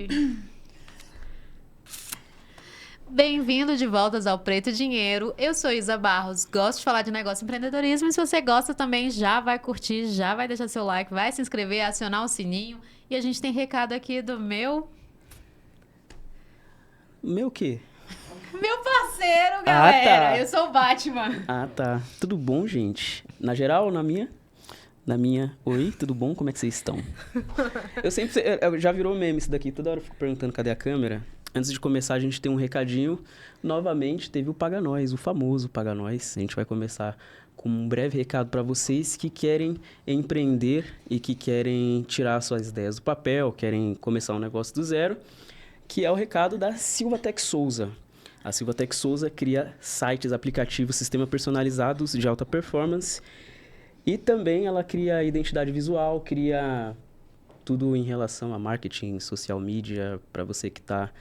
Oi. Bem-vindo de voltas ao Preto Dinheiro. Eu sou Isa Barros, gosto de falar de negócio e empreendedorismo. E se você gosta também, já vai curtir, já vai deixar seu like, vai se inscrever, acionar o sininho. E a gente tem recado aqui do meu quê? Meu parceiro, galera. Ah, tá. Eu sou o Batman. Ah, tá. Tudo bom, gente? Na geral ou na minha? Na minha. Oi, tudo bom? Como é que vocês estão? Já virou meme isso daqui. Toda hora eu fico perguntando cadê a câmera. Antes de começar, a gente tem um recadinho. Novamente, teve o Paga Nós, o famoso Paga Nós. A gente vai começar com um breve recado para vocês que querem empreender e que querem tirar suas ideias do papel, querem começar um negócio do zero, que é o recado da Silvatec Souza. A Silvatec Souza cria sites, aplicativos, sistemas personalizados de alta performance e também ela cria identidade visual, cria tudo em relação a marketing, social media, para você que está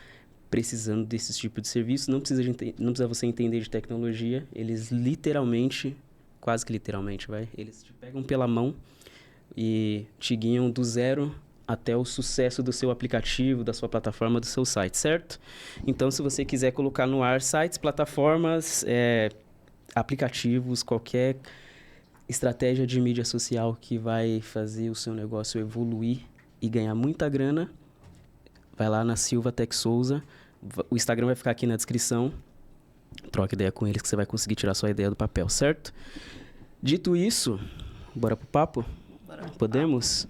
precisando desse tipo de serviço. Não precisa você entender de tecnologia, eles literalmente, quase que literalmente, eles te pegam pela mão e te guiam do zero até o sucesso do seu aplicativo, da sua plataforma, do seu site, certo? Então, se você quiser colocar no ar sites, plataformas, aplicativos, qualquer estratégia de mídia social que vai fazer o seu negócio evoluir e ganhar muita grana, vai lá na Silvatec Souza. O Instagram vai ficar aqui na descrição. Troca ideia com eles que você vai conseguir tirar sua ideia do papel, certo? Dito isso, bora pro papo? Podemos?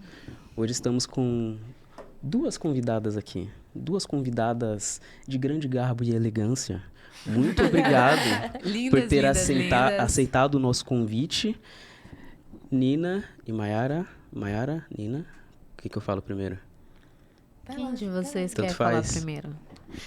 Hoje estamos com duas convidadas aqui. Duas convidadas de grande garbo e elegância. Muito obrigado por ter aceitado o nosso convite. Nina e Mayara. Mayara, Nina. O que eu falo primeiro? Quem de vocês quer falar primeiro?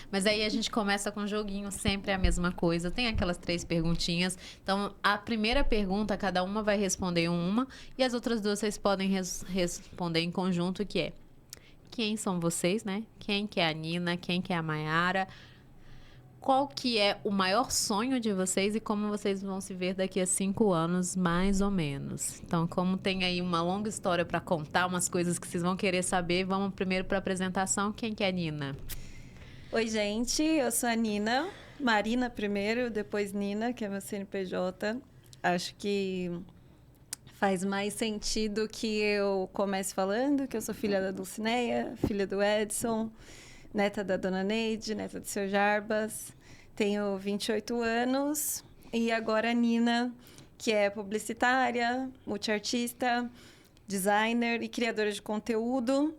Mas aí a gente começa com um joguinho, sempre a mesma coisa. Tem aquelas 3 perguntinhas. Então, a primeira pergunta, cada uma vai responder uma. E as outras 2 vocês podem responder em conjunto, que é... Quem são vocês, né? Quem que é a Nina? Quem que é a Mayara? Qual que é o maior sonho de vocês e como vocês vão se ver daqui a 5 anos, mais ou menos? Então, como tem aí uma longa história para contar, umas coisas que vocês vão querer saber, vamos primeiro para a apresentação. Quem que é a Nina? Oi, gente. Eu sou a Nina. Marina primeiro, depois Nina, que é meu CNPJ. Acho que faz mais sentido que eu comece falando que eu sou filha da Dulcineia, filha do Edson, neta da Dona Neide, neta do seu Jarbas. Tenho 28 anos e agora a Nina, que é publicitária, multiartista, designer e criadora de conteúdo.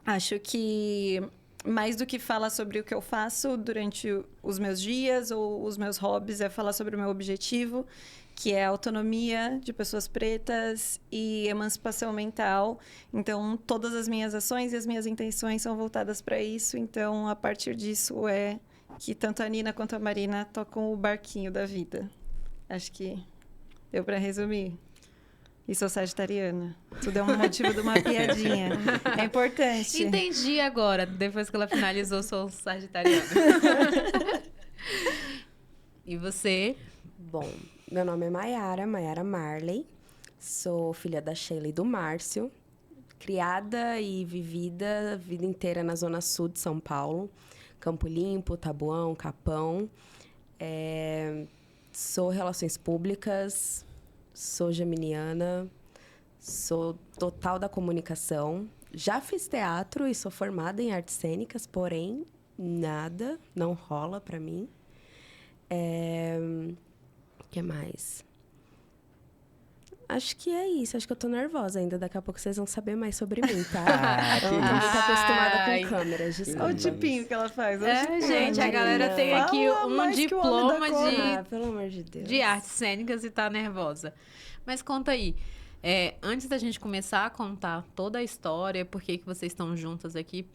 Acho que mais do que falar sobre o que eu faço durante os meus dias ou os meus hobbies, é falar sobre o meu objetivo, que é a autonomia de pessoas pretas e emancipação mental. Então, todas as minhas ações e as minhas intenções são voltadas para isso. Então, a partir disso é que tanto a Nina quanto a Marina tocam o barquinho da vida. Acho que deu para resumir. E sou sagitariana. Tudo é um motivo de uma piadinha. É importante. Entendi agora, depois que ela finalizou, sou sagitariana. E você? Bom, meu nome é Mayara Marley. Sou filha da Sheila e do Márcio. Criada e vivida a vida inteira na Zona Sul de São Paulo. Campo Limpo, Taboão, Capão. Sou Relações Públicas. Sou geminiana, sou total da comunicação. Já fiz teatro e sou formada em artes cênicas, porém, nada, não rola pra mim. O que mais? Acho que é isso. Acho que eu tô nervosa ainda. Daqui a pouco vocês vão saber mais sobre mim, tá? Eu não tô muito acostumada com câmeras, desculpa. Olha o tipinho que ela faz. Gente, a galera tem aqui um diploma pelo amor de Deus, de artes cênicas e tá nervosa. Mas conta aí, antes da gente começar a contar toda a história, por que vocês estão juntas aqui,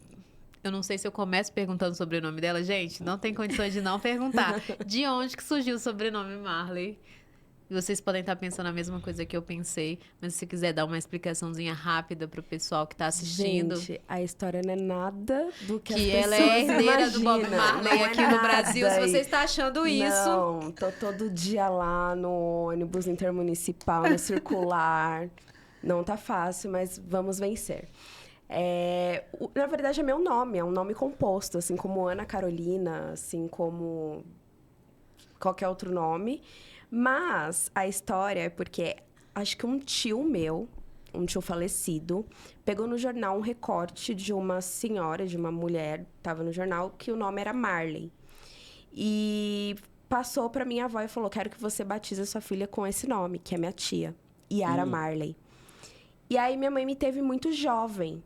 eu não sei se eu começo perguntando o sobrenome dela. Gente, não tem condições de não perguntar. De onde que surgiu o sobrenome Marley? E vocês podem estar pensando a mesma coisa que eu pensei, mas se você quiser dar uma explicaçãozinha rápida pro pessoal que tá assistindo. Gente, a história não é nada do que as Que pessoas ela é herdeira imaginam. do Bob Marley aqui no Brasil. Se você está achando isso... Não, tô todo dia lá no ônibus intermunicipal, no circular. Não tá fácil, mas vamos vencer. Na verdade, é meu nome, é um nome composto, assim como Ana Carolina, assim como qualquer outro nome. Mas a história é porque acho que um tio meu, um tio falecido, pegou no jornal um recorte de uma senhora, de uma mulher, estava no jornal, que o nome era Marley. E passou para minha avó e falou: quero que você batize sua filha com esse nome, que é minha tia, Yara Marley. E aí minha mãe me teve muito jovem.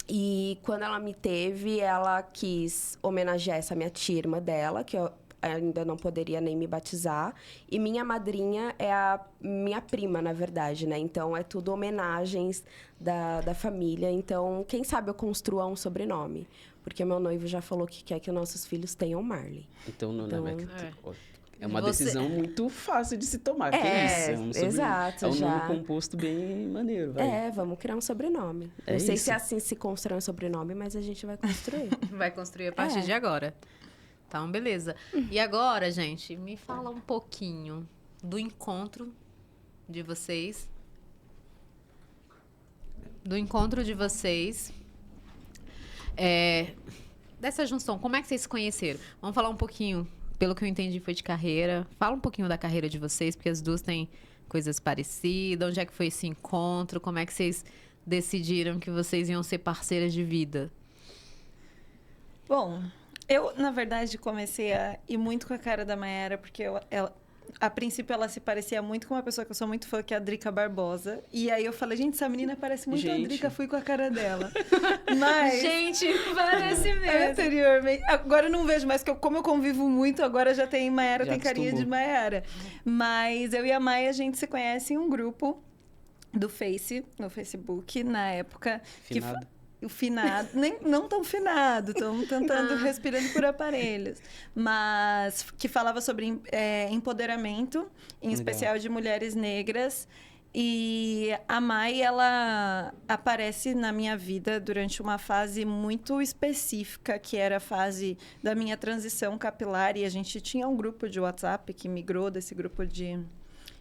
E quando ela me teve, ela quis homenagear essa minha tia, irmã dela, que eu ainda não poderia nem me batizar. E minha madrinha é a minha prima, na verdade, né? Então, é tudo homenagens da família. Então, quem sabe eu construa um sobrenome. Porque meu noivo já falou que quer que nossos filhos tenham Marley. Então, não é uma Você... decisão muito fácil de se tomar. Exato. É um nome composto bem maneiro. Vai. Vamos criar um sobrenome. Não sei se é assim se constrói um sobrenome, mas a gente vai construir. Vai construir a partir de agora. Então, beleza. E agora, gente, me fala um pouquinho do encontro de vocês. Dessa junção, como é que vocês se conheceram? Vamos falar um pouquinho, pelo que eu entendi, foi de carreira. Fala um pouquinho da carreira de vocês, porque as duas têm coisas parecidas. Onde é que foi esse encontro? Como é que vocês decidiram que vocês iam ser parceiras de vida? Bom, eu, na verdade, comecei a ir muito com a cara da Mayara, porque a princípio ela se parecia muito com uma pessoa que eu sou muito fã, que é a Drica Barbosa. E aí eu falei, gente, essa menina parece muito a Drica, fui com a cara dela. Mas... Gente, parece mesmo. Anteriormente, agora eu não vejo mais, porque como eu convivo muito, agora já tem Mayara, tem carinha de Mayara. Mas eu e a Maia, a gente se conhece em um grupo no Facebook, na época. Finado. O finado, não tão finado, estamos tentando respirando por aparelhos, mas que falava sobre empoderamento, em especial de mulheres negras. E a Mai, ela aparece na minha vida durante uma fase muito específica, que era a fase da minha transição capilar, e a gente tinha um grupo de WhatsApp que migrou desse grupo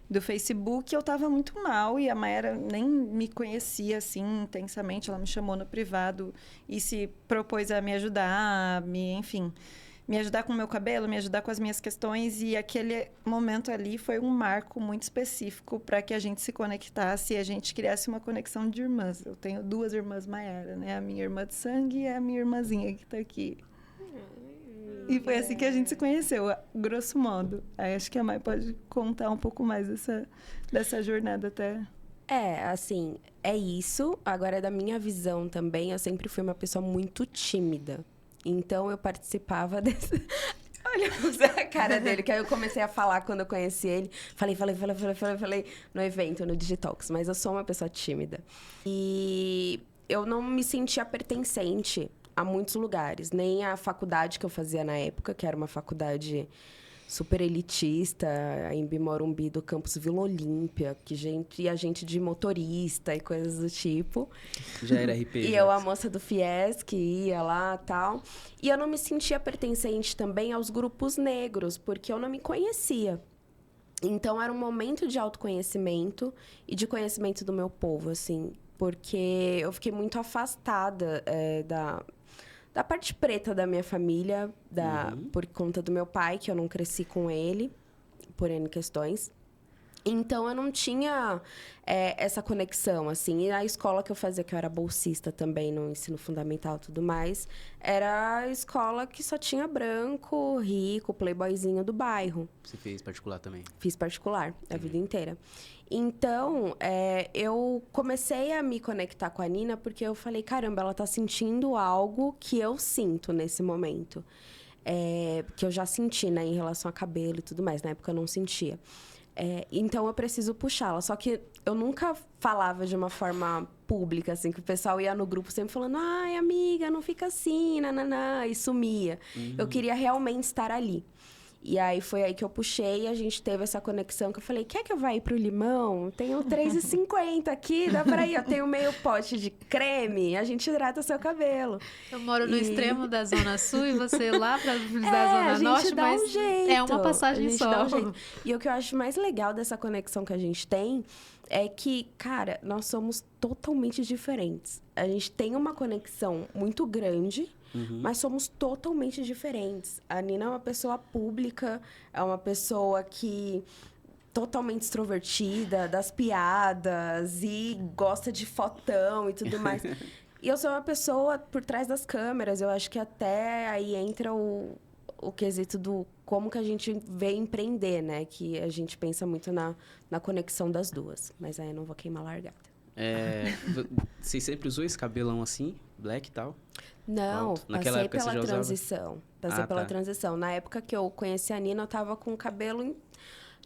do Facebook. Eu estava muito mal e a Mayara nem me conhecia assim intensamente. Ela me chamou no privado e se propôs a me ajudar, me ajudar com o meu cabelo, me ajudar com as minhas questões. E aquele momento ali foi um marco muito específico para que a gente se conectasse e a gente criasse uma conexão de irmãs. Eu tenho 2 irmãs Mayara, né? A minha irmã de sangue e a minha irmãzinha que está aqui. E foi assim que a gente se conheceu, grosso modo. Aí acho que a Mai pode contar um pouco mais dessa jornada até... Assim, é isso. Agora, da minha visão também, eu sempre fui uma pessoa muito tímida. Então, eu participava desse... Olha a cara dele, que aí eu comecei a falar quando eu conheci ele. Falei no evento, no Digitalks. Mas eu sou uma pessoa tímida. E eu não me sentia pertencente a muitos lugares, nem a faculdade que eu fazia na época, que era uma faculdade super elitista, em Bimorumbi, do campus Vila Olímpia, que ia gente de motorista e coisas do tipo. Já era RP. E eu, a moça do FIES, que ia lá e tal. E eu não me sentia pertencente também aos grupos negros, porque eu não me conhecia. Então, era um momento de autoconhecimento e de conhecimento do meu povo, assim, porque eu fiquei muito afastada da parte preta da minha família, por conta do meu pai, que eu não cresci com ele, por N questões. Então, eu não tinha essa conexão, assim. E na escola que eu fazia, que eu era bolsista também, no ensino fundamental e tudo mais, era a escola que só tinha branco, rico, playboyzinho do bairro. Você fez particular também? Fiz particular, a vida inteira. Então, eu comecei a me conectar com a Nina porque eu falei, caramba, ela tá sentindo algo que eu sinto nesse momento. Que eu já senti, né, em relação a cabelo e tudo mais. Na época eu não sentia. Então, eu preciso puxá-la. Só que eu nunca falava de uma forma pública, assim, que o pessoal ia no grupo sempre falando, ai, amiga, não fica assim, nananã, e sumia. Eu queria realmente estar ali. E aí foi aí que eu puxei e a gente teve essa conexão que eu falei, quer que eu vá ir pro Limão? Tenho R$3,50 aqui, dá pra ir. Eu tenho meio pote de creme, a gente hidrata seu cabelo. Eu moro no extremo da Zona Sul e você lá da Zona Norte, mas é uma passagem só. Dá um jeito. E o que eu acho mais legal dessa conexão que a gente tem é que, cara, nós somos totalmente diferentes. A gente tem uma conexão muito grande, mas somos totalmente diferentes. A Nina é uma pessoa pública, é uma pessoa que totalmente extrovertida, das piadas e gosta de fotão e tudo mais. E eu sou uma pessoa por trás das câmeras. Eu acho que até aí entra o quesito do como que a gente vê empreender, né? Que a gente pensa muito na conexão das duas. Mas aí eu não vou queimar a largada. Você sempre usou esse cabelão assim, black e tal? Não, Naquela passei época pela você já usava? transição. Passei pela transição. Na época que eu conheci a Nina, eu tava com o cabelo...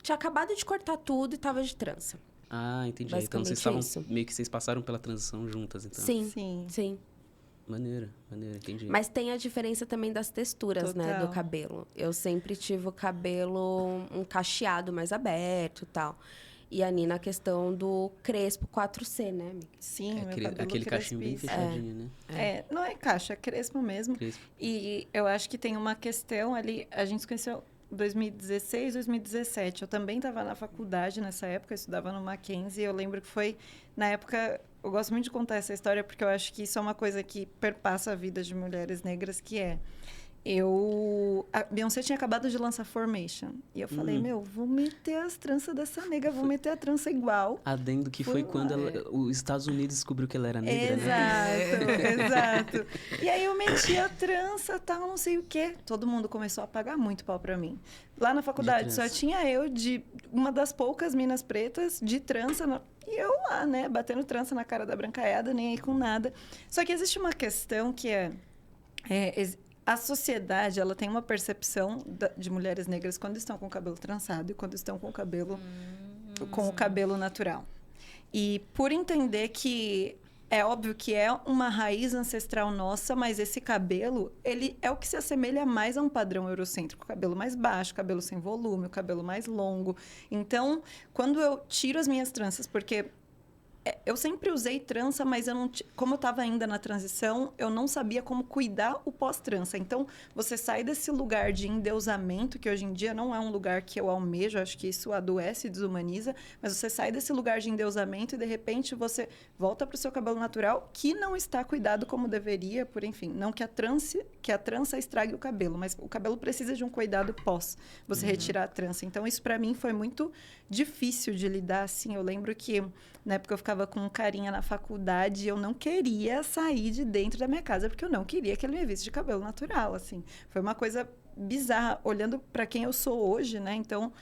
Tinha acabado de cortar tudo e tava de trança. Ah, entendi. Então vocês estavam... Meio que vocês passaram pela transição juntas, então. Sim. Maneiro, entendi. Mas tem a diferença também das texturas, né, do cabelo. Eu sempre tive o cabelo um cacheado mais aberto e tal. E a Nina, a questão do crespo 4C, né, amiga? Sim, meu cabelo aquele cachinho bem fechadinho, né? Não é caixa, é crespo mesmo. E eu acho que tem uma questão ali, a gente se conheceu em 2016, 2017. Eu também estava na faculdade nessa época, eu estudava no Mackenzie. Eu lembro que foi, na época, eu gosto muito de contar essa história porque eu acho que isso é uma coisa que perpassa a vida de mulheres negras, que é... A Beyoncé tinha acabado de lançar Formation. E eu falei, vou meter as tranças dessa nega, vou meter a trança igual. Adendo que foi quando os Estados Unidos descobriu que ela era negra, Exato. E aí eu meti a trança, tal, não sei o quê. Todo mundo começou a pagar muito pau pra mim. Lá na faculdade só tinha eu, de uma das poucas minas pretas, de trança. E eu lá, né, batendo trança na cara da brancaiada, nem aí com nada. Só que existe uma questão que a sociedade, ela tem uma percepção de mulheres negras quando estão com o cabelo trançado e quando estão com o cabelo com o cabelo natural. E por entender que é óbvio que é uma raiz ancestral nossa, mas esse cabelo, ele é o que se assemelha mais a um padrão eurocêntrico. O cabelo mais baixo, cabelo sem volume, o cabelo mais longo. Então, quando eu tiro as minhas tranças, porque... Eu sempre usei trança, mas eu não, como eu estava ainda na transição, eu não sabia como cuidar o pós-trança. Então, você sai desse lugar de endeusamento, que hoje em dia não é um lugar que eu almejo, acho que isso adoece e desumaniza, mas você sai desse lugar de endeusamento e, de repente, você volta para o seu cabelo natural, que não está cuidado como deveria, por enfim, não que a trança estrague o cabelo, mas o cabelo precisa de um cuidado pós você retirar a trança. Então, isso para mim foi muito difícil de lidar, assim. Eu lembro que, na época, eu ficava com um carinha na faculdade e eu não queria sair de dentro da minha casa, porque eu não queria que ele me visse de cabelo natural, assim. Foi uma coisa bizarra, olhando para quem eu sou hoje, né? Então,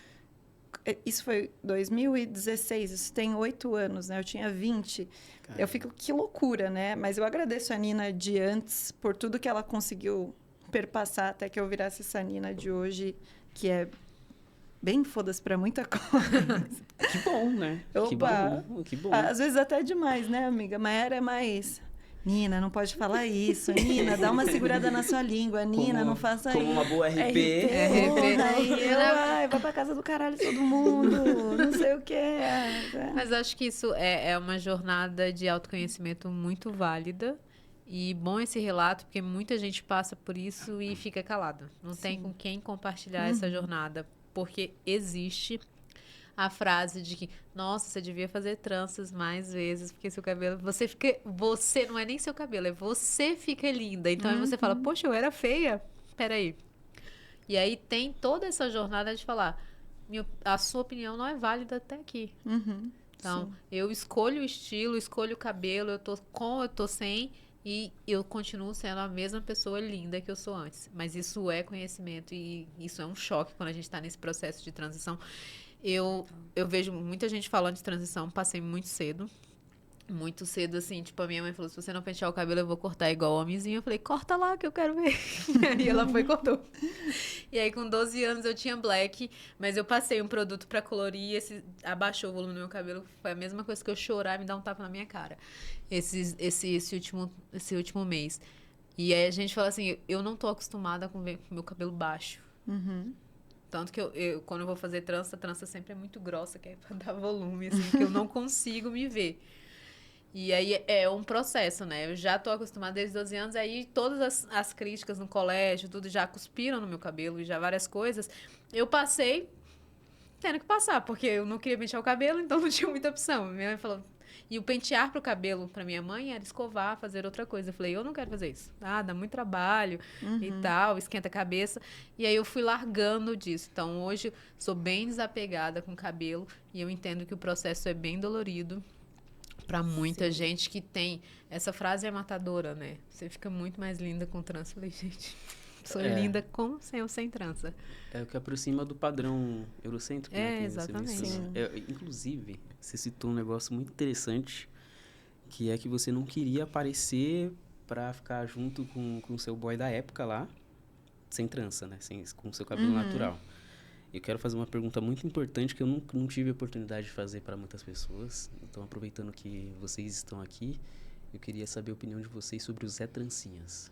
isso foi 2016, isso tem 8 anos, né? Eu tinha 20. Caramba. Eu fico, que loucura, né? Mas eu agradeço a Nina de antes por tudo que ela conseguiu perpassar até que eu virasse essa Nina de hoje, que é bem foda-se pra muita coisa. Que bom, né? Opa! Que bom. Às vezes até demais, né, amiga? Mayara é mais... Nina, não pode falar isso. Nina, dá uma segurada na sua língua. Nina, não faça isso. Como uma boa RP. Vai pra casa do caralho todo mundo. Não sei o que. Mas acho que isso é uma jornada de autoconhecimento muito válida. E bom esse relato, porque muita gente passa por isso e fica calado. Não tem com quem compartilhar essa jornada. Porque existe a frase de que, nossa, você devia fazer tranças mais vezes, porque seu cabelo... Você não é nem seu cabelo, é você fica linda. Então aí você fala, poxa, eu era feia. Peraí. E aí tem toda essa jornada de falar, a sua opinião não é válida até aqui. Então, eu escolho o estilo, escolho o cabelo, eu tô com, eu tô sem... E eu continuo sendo a mesma pessoa linda que eu sou antes. Mas isso é conhecimento e isso é um choque quando a gente está nesse processo de transição. Eu vejo muita gente falando de transição, passei muito cedo, assim, tipo, a minha mãe falou, se você não pentear o cabelo, eu vou cortar igual homenzinho. Eu falei, corta lá que eu quero ver. E ela foi e cortou. E aí, com 12 anos, eu tinha black, mas eu passei um produto pra colorir e abaixou o volume do meu cabelo. Foi a mesma coisa que eu chorar e me dar um tapa na minha cara. Esse último mês. E aí, a gente fala assim, eu não tô acostumada com ver meu cabelo baixo. Tanto que quando eu vou fazer trança, a trança sempre é muito grossa, que é pra dar volume, assim, que eu não consigo me ver. E aí é um processo, né? Eu já tô acostumada desde 12 anos, aí todas as críticas no colégio, tudo já cuspiram no meu cabelo e já várias coisas. Eu passei tendo que passar, porque eu não queria pentear o cabelo, então não tinha muita opção. Minha mãe falou... E o pentear pro cabelo, pra minha mãe, era escovar, fazer outra coisa. Eu falei, eu não quero fazer isso. Ah, dá muito trabalho e tal, esquenta a cabeça. E aí eu fui largando disso. Então, hoje, sou bem desapegada com o cabelo e eu entendo que o processo é bem dolorido pra muita gente que tem... Essa frase é matadora, né? Você fica muito mais linda com trança. Eu falei, gente... Sou linda com ou sem trança. É o que aproxima do padrão eurocêntrico, né? Que Exatamente. Inclusive, você citou um negócio muito interessante, que é que você não queria aparecer pra ficar junto com o seu boy da época lá, sem trança, né? Com o seu cabelo natural. Eu quero fazer uma pergunta muito importante que eu não tive a oportunidade de fazer para muitas pessoas. Então, aproveitando que vocês estão aqui, eu queria saber a opinião de vocês sobre os Zé Trancinhas.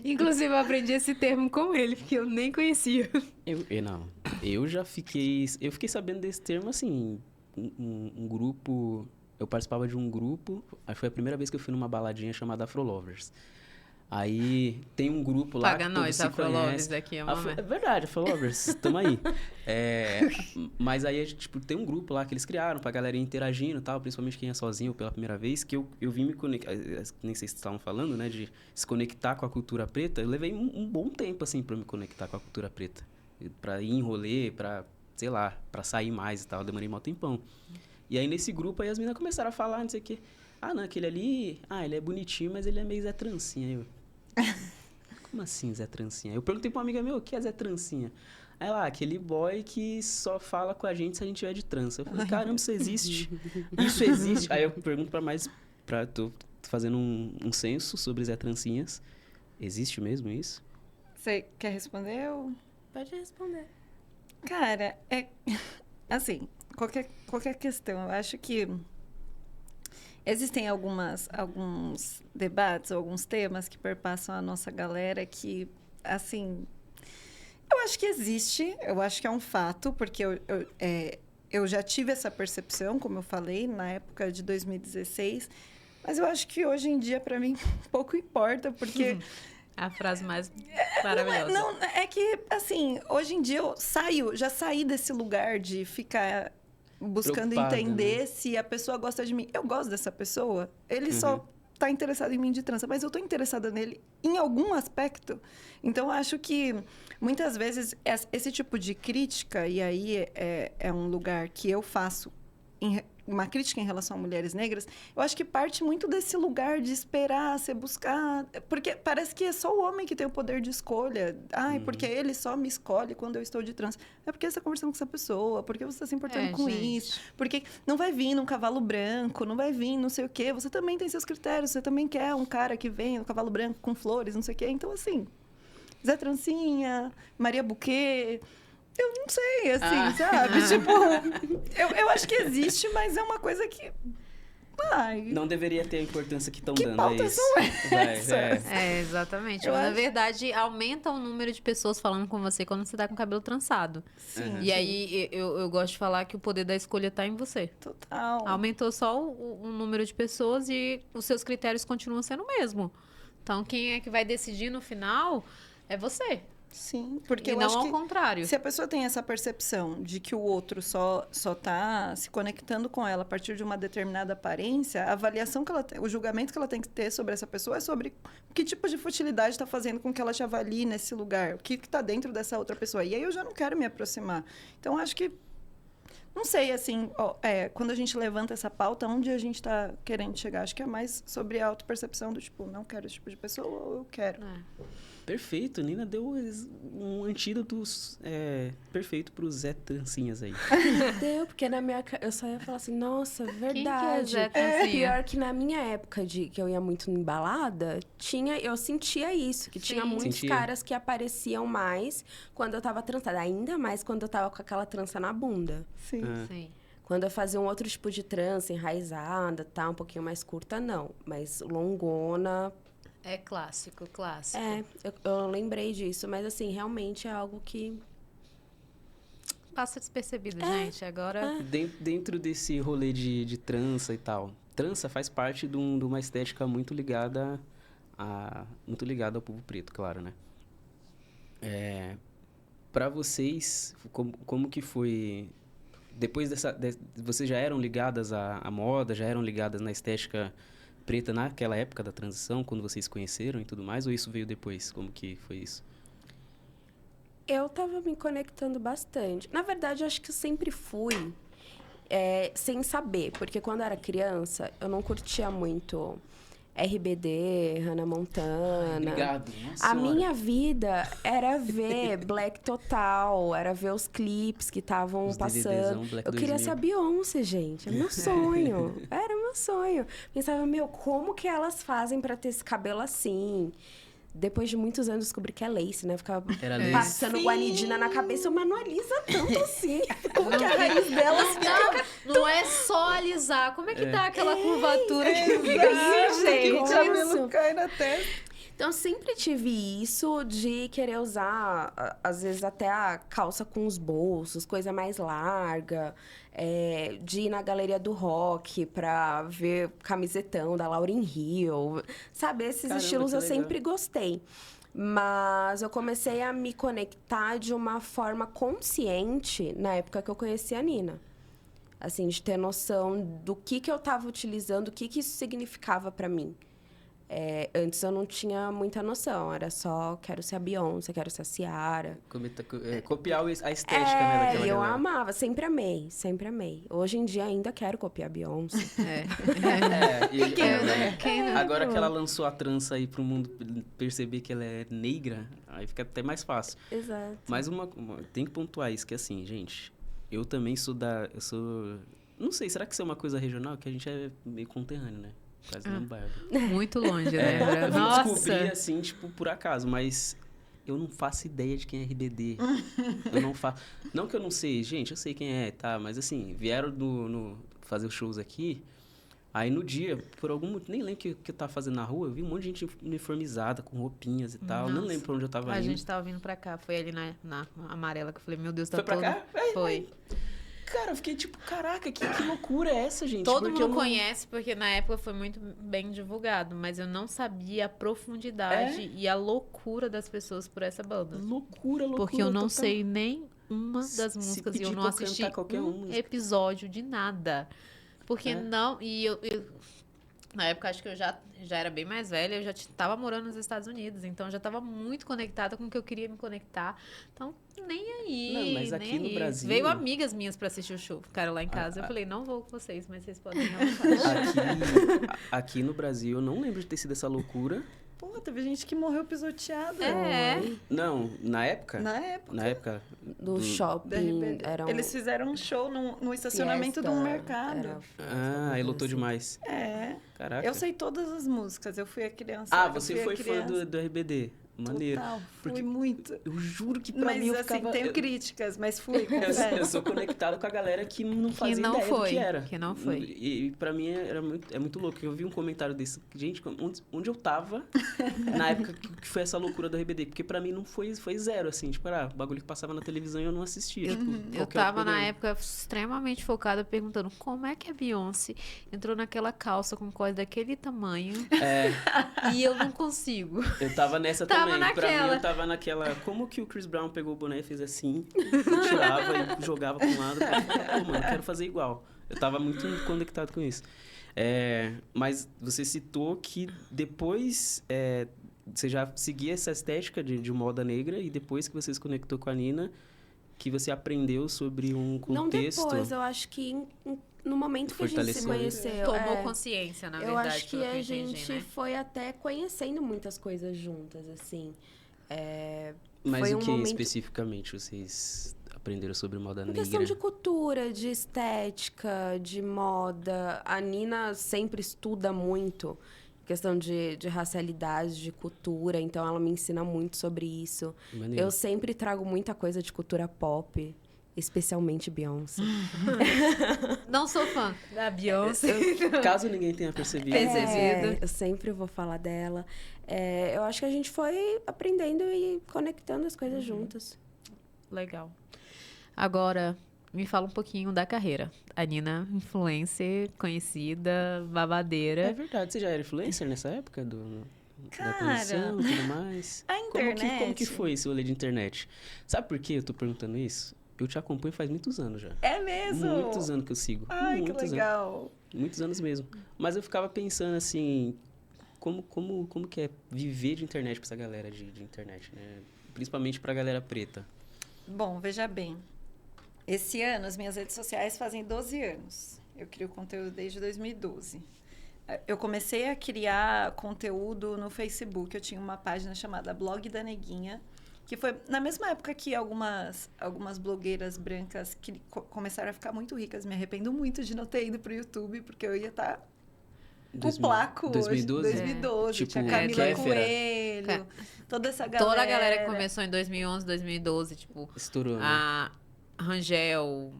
Inclusive, eu aprendi esse termo com ele, porque eu nem conhecia. Eu fiquei sabendo desse termo, assim, um grupo... Eu participava de um grupo, aí foi a primeira vez que eu fui numa baladinha chamada Afrolovers. Aí tem um grupo lá... Paga nós, Afrolovers aqui, É verdade, Afrolovers, tamo aí. Mas aí, tipo, tem um grupo lá que eles criaram pra galera ir interagindo e tal, principalmente quem é sozinho pela primeira vez, que eu vim me conectar, nem sei se vocês estavam falando, né, de se conectar com a cultura preta. Eu levei um bom tempo, assim, pra me conectar com a cultura preta. Pra ir em rolê, pra, sei lá, pra sair mais e tal, eu demorei mó tempão. E aí, nesse grupo, aí as meninas começaram a falar, não sei o quê. Ah, não, aquele ali, ele é bonitinho, mas ele é meio Zé Trancinha. Como assim, Zé Trancinha? Eu perguntei pra uma amiga minha, o que é Zé Trancinha? Aí lá, aquele boy que só fala com a gente se a gente tiver de trança. Eu falei, caramba, isso existe? Isso existe? Aí eu pergunto tô fazendo um censo sobre Zé Trancinhas. Existe mesmo isso? Você quer responder ou... Pode responder. Cara, assim, qualquer questão, eu acho que existem alguns debates, alguns temas que perpassam a nossa galera que, assim, eu acho que existe, eu acho que é um fato, porque eu já tive essa percepção, como eu falei, na época de 2016, mas eu acho que hoje em dia, para mim, pouco importa, porque... A frase mais maravilhosa. Não, é que, assim, hoje em dia já saí desse lugar de ficar buscando entender, né, se a pessoa gosta de mim. Eu gosto dessa pessoa, ele só tá interessado em mim de trança, mas eu tô interessada nele em algum aspecto. Então, acho que muitas vezes esse tipo de crítica, e aí é um lugar que eu faço uma crítica em relação a mulheres negras, eu acho que parte muito desse lugar de esperar, você buscar... Porque parece que é só o homem que tem o poder de escolha. Porque ele só me escolhe quando eu estou de trança. É porque você está conversando com essa pessoa, porque você está se importando com isso. Porque não vai vir num cavalo branco, não vai vir não sei o quê. Você também tem seus critérios, você também quer um cara que vem no cavalo branco com flores, não sei o quê. Então, assim, Zé Trancinha, Maria Buquê... Eu não sei, assim, sabe? Tipo, eu acho que existe, mas é uma coisa que... Não deveria ter a importância que estão dando. Pautas são essas? Exatamente. Na verdade, aumenta o número de pessoas falando com você quando você tá com o cabelo trançado. Sim. E aí, eu gosto de falar que o poder da escolha tá em você. Total. Aumentou só o número de pessoas e os seus critérios continuam sendo o mesmo. Então, quem é que vai decidir no final é você. Sim, porque e eu não acho ao que contrário. Se a pessoa tem essa percepção de que o outro só tá se conectando com ela a partir de uma determinada aparência, a avaliação que ela tem, o julgamento que ela tem que ter sobre essa pessoa é sobre que tipo de futilidade está fazendo com que ela te avalie nesse lugar, o que está dentro dessa outra pessoa. E aí eu já não quero me aproximar. Então, acho que não sei, assim, quando a gente levanta essa pauta, onde a gente está querendo chegar? Acho que é mais sobre a autopercepção do tipo, não quero esse tipo de pessoa ou eu quero. Perfeito, Nina deu um antídoto perfeito para os Zé Trancinhas aí. Deu, porque eu só ia falar assim, nossa, verdade. Quem que é Zé Trancinha? Pior que na minha época que eu ia muito em balada, eu sentia isso, que tinha muitos caras que apareciam mais quando eu tava trançada, ainda mais quando eu tava com aquela trança na bunda. Sim. Sim. Quando eu fazia um outro tipo de trança, enraizada, um pouquinho mais curta, não. Mas longona... É clássico. Eu lembrei disso, mas assim, realmente é algo que... Passa despercebido, gente. Agora... Dentro desse rolê de trança e tal, trança faz parte de uma estética muito ligada ao povo preto, claro, né? Para vocês, como que foi... Depois vocês já eram ligadas à moda, já eram ligadas na estética preta naquela época da transição, quando vocês se conheceram e tudo mais, ou isso veio depois? Como que foi isso? Eu tava me conectando bastante. Na verdade, eu acho que eu sempre fui sem saber, porque quando eu era criança, eu não curtia muito RBD, Hannah Montana. Obrigado. A minha vida era ver Black Total, era ver os clipes que estavam passando. Eu queria ser a Beyoncé, gente. É meu sonho. Era meu sonho. Pensava, como que elas fazem pra ter esse cabelo assim? Depois de muitos anos, descobri que é lace, né? Ficava passando guanidina na cabeça, mas não alisa tanto assim. Como que a raiz delas fica... Não é só alisar. Como é que dá aquela curvatura que fica assim, gente? O cabelo cai na testa. Então, eu sempre tive isso de querer usar, às vezes, até a calça com os bolsos, coisa mais larga. De ir na Galeria do Rock pra ver camisetão da Lauryn Hill. Sabe, esses estilos eu sempre gostei. Mas eu comecei a me conectar de uma forma consciente na época que eu conheci a Nina. Assim, de ter noção do que eu estava utilizando, o que isso significava pra mim. Antes eu não tinha muita noção, era só quero ser a Beyoncé, quero ser a Ciara. Copiar a estética, né, daquela eu galera. amava, sempre amei. Hoje em dia ainda quero copiar a Beyoncé. Agora que ela lançou a trança aí pro mundo perceber que ela é negra, aí fica até mais fácil. Exato. Mas tem que pontuar isso, que assim, gente, eu também sou não sei, será que isso é uma coisa regional? Que a gente é meio conterrâneo, né? Quase no bairro. Muito longe, né? Eu vim descobrir, assim, tipo, por acaso, mas eu não faço ideia de quem é RBD. Eu não faço... Não que eu não sei, gente, eu sei quem é, tá? Mas, assim, vieram fazer os shows aqui, aí no dia, por algum motivo, nem lembro o que eu tava fazendo na rua, eu vi um monte de gente uniformizada, com roupinhas e tal. Não lembro pra onde eu tava indo. A gente tava vindo pra cá, foi ali na Amarela, que eu falei, meu Deus, tá Foi pra cá? Foi. Cara, eu fiquei tipo, caraca, que loucura é essa, gente? Todo mundo conhece, porque na época foi muito bem divulgado, mas eu não sabia a profundidade e a loucura das pessoas por essa banda. Loucura. Porque eu não sei nem uma das músicas e eu não assisti um episódio de nada. Porque não... E eu na época, acho que eu já era bem mais velha, eu já estava morando nos Estados Unidos, então eu já estava muito conectada com o que eu queria me conectar. Então, nem aí. Não, mas aqui no Brasil... Veio amigas minhas para assistir o show, ficaram lá em casa. Eu falei, não vou com vocês, mas vocês podem ir. Aqui no Brasil, eu não lembro de ter sido essa loucura. Pô, teve gente que morreu pisoteada. Não, na época? Na época. Do shopping. Eles fizeram um show no estacionamento de um mercado. Aí lotou demais. Caraca. Eu sei todas as músicas, eu fui a criança. Você foi fã do RBD. Maneiro. Total, fui muito. Eu juro que pra mim eu ficava... Mas assim, tenho críticas, mas fui. Eu sou conectado com a galera que não fazia ideia do que era. Que não foi. E pra mim é muito louco. Eu vi um comentário desse. Gente, onde eu tava na época que foi essa loucura do RBD? Porque pra mim não foi zero, assim. Tipo, era bagulho que passava na televisão e eu não assistia. Eu tava na época extremamente focada perguntando como é que a Beyoncé entrou naquela calça com cós daquele tamanho e eu não consigo. Eu tava nessa também. Pra mim, eu tava naquela... Como que o Chris Brown pegou o boné e fez assim, tirava e jogava pra um lado. Pô, mano, quero fazer igual. Eu tava muito conectado com isso. Mas você citou que depois você já seguia essa estética de moda negra e depois que você se conectou com a Nina, que você aprendeu sobre um contexto... Não depois, eu acho que... No momento que a gente se conheceu... Tomou consciência, na verdade. Eu acho que a gente foi até conhecendo muitas coisas juntas, assim. Mas o que especificamente vocês aprenderam sobre moda negra? Questão de cultura, de estética, de moda. A Nina sempre estuda muito questão de racialidade, de cultura. Então, ela me ensina muito sobre isso. Maneiro. Eu sempre trago muita coisa de cultura pop. Especialmente Beyoncé. Não sou fã da Beyoncé. Caso ninguém tenha percebido. Eu sempre vou falar dela. Eu acho que a gente foi aprendendo e conectando as coisas juntas. Legal. Agora, me fala um pouquinho da carreira. A Nina, influencer, conhecida, babadeira. É verdade, você já era influencer nessa época da produção e tudo mais? A internet... Como que foi esse rolê de internet? Sabe por que eu tô perguntando isso? Eu te acompanho faz muitos anos já. É mesmo? Muitos anos que eu sigo. Ai, muitos que legal. Muitos anos mesmo. Mas eu ficava pensando assim, como que é viver de internet pra essa galera de internet, né? Principalmente pra galera preta. Bom, veja bem. Esse ano, as minhas redes sociais fazem 12 anos. Eu crio conteúdo desde 2012. Eu comecei a criar conteúdo no Facebook. Eu tinha uma página chamada Blog da Neguinha, que foi na mesma época que algumas blogueiras brancas que começaram a ficar muito ricas. Me arrependo muito de não ter ido pro YouTube, porque eu ia estar com o placo 2012? hoje. 2012. Tipo, tinha Camila Kéfera. Coelho, toda essa galera. Toda a galera que começou em 2011, 2012, tipo... Estourou, né? A Rangel,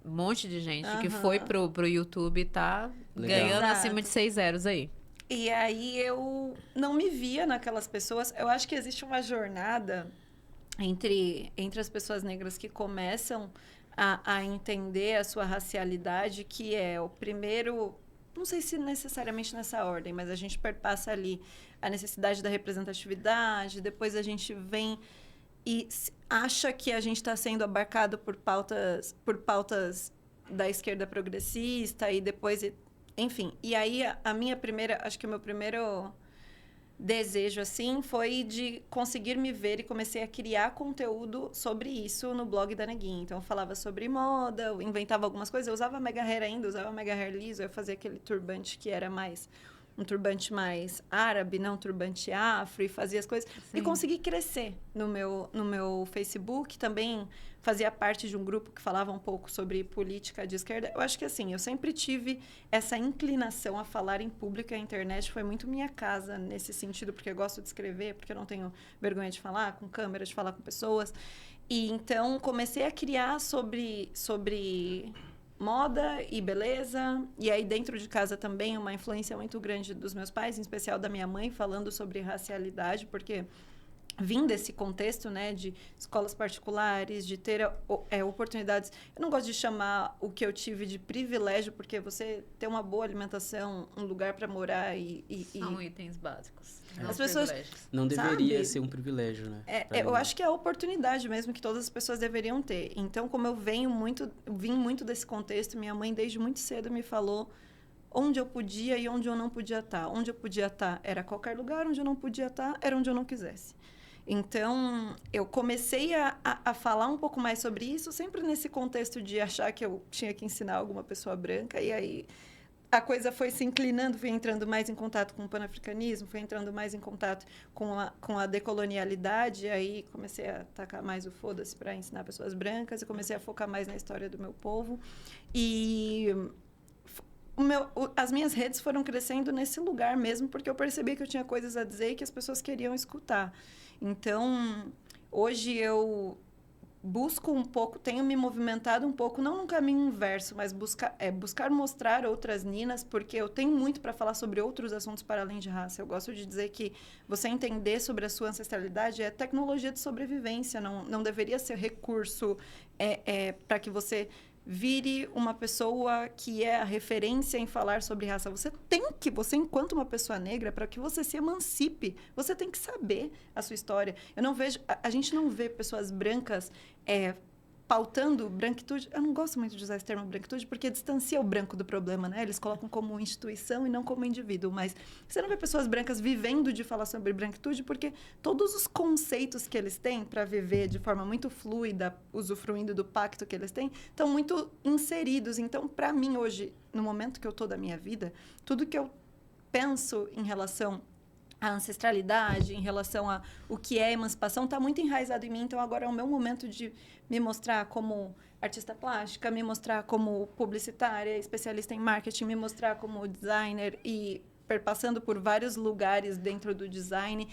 um monte de gente que foi pro YouTube tá Legal. ganhando Exato. acima de 6 zeros aí. E aí eu não me via naquelas pessoas. Eu acho que existe uma jornada entre as pessoas negras que começam a entender a sua racialidade, que é o primeiro... Não sei se necessariamente nessa ordem, mas a gente perpassa ali a necessidade da representatividade, depois a gente vem e acha que a gente está sendo abarcado por pautas da esquerda progressista e depois... Enfim, e aí a minha primeira... Acho que o meu primeiro desejo, assim, foi de conseguir me ver e comecei a criar conteúdo sobre isso no blog da Neguinha. Então, eu falava sobre moda, eu inventava algumas coisas. Eu usava mega hair ainda, usava mega hair liso. Eu fazia aquele turbante que era mais... Um turbante mais árabe, não um turbante afro. E fazia as coisas. Sim. E consegui crescer no meu Facebook. Também fazia parte de um grupo que falava um pouco sobre política de esquerda. Eu acho que, assim, eu sempre tive essa inclinação a falar em público. A internet foi muito minha casa nesse sentido, porque eu gosto de escrever, porque eu não tenho vergonha de falar com câmera, de falar com pessoas. E, então, comecei a criar sobre moda e beleza. E aí, dentro de casa também, uma influência muito grande dos meus pais, em especial da minha mãe, falando sobre racialidade, porque... vim desse contexto, né, de escolas particulares, de ter oportunidades. Eu não gosto de chamar o que eu tive de privilégio, porque você ter uma boa alimentação, um lugar para morar São itens básicos. As pessoas... Não deveria sabe? ser um privilégio, né? Eu acho que é a oportunidade mesmo que todas as pessoas deveriam ter. Então, como eu vim muito desse contexto, minha mãe desde muito cedo me falou onde eu podia e onde eu não podia estar. Onde eu podia estar era qualquer lugar, onde eu não podia estar era onde eu não quisesse. Então, eu comecei a falar um pouco mais sobre isso, sempre nesse contexto de achar que eu tinha que ensinar alguma pessoa branca. E aí, a coisa foi se inclinando, fui entrando mais em contato com o panafricanismo, fui entrando mais em contato com a decolonialidade. E aí, comecei a tacar mais o foda-se para ensinar pessoas brancas. E comecei a focar mais na história do meu povo. E... as minhas redes foram crescendo nesse lugar mesmo, porque eu percebi que eu tinha coisas a dizer e que as pessoas queriam escutar. Então, hoje eu busco um pouco, tenho me movimentado um pouco, não num caminho inverso, mas buscar mostrar outras Ninas, porque eu tenho muito para falar sobre outros assuntos para além de raça. Eu gosto de dizer que você entender sobre a sua ancestralidade é tecnologia de sobrevivência, não deveria ser recurso para que você vire uma pessoa que é a referência em falar sobre raça. Você enquanto uma pessoa negra, para que você se emancipe, você tem que saber a sua história. Eu não vejo, a gente não vê pessoas brancas pautando branquitude. Eu não gosto muito de usar esse termo branquitude, porque distancia o branco do problema, né? Eles colocam como instituição e não como indivíduo. Mas você não vê pessoas brancas vivendo de falar sobre branquitude, porque todos os conceitos que eles têm para viver de forma muito fluida, usufruindo do pacto que eles têm, estão muito inseridos. Então, para mim, hoje, no momento que eu estou da minha vida, tudo que eu penso em relação à ancestralidade, em relação a o que é emancipação, está muito enraizado em mim. Então, agora é o meu momento de me mostrar como artista plástica, me mostrar como publicitária, especialista em marketing, me mostrar como designer e perpassando por vários lugares dentro do design.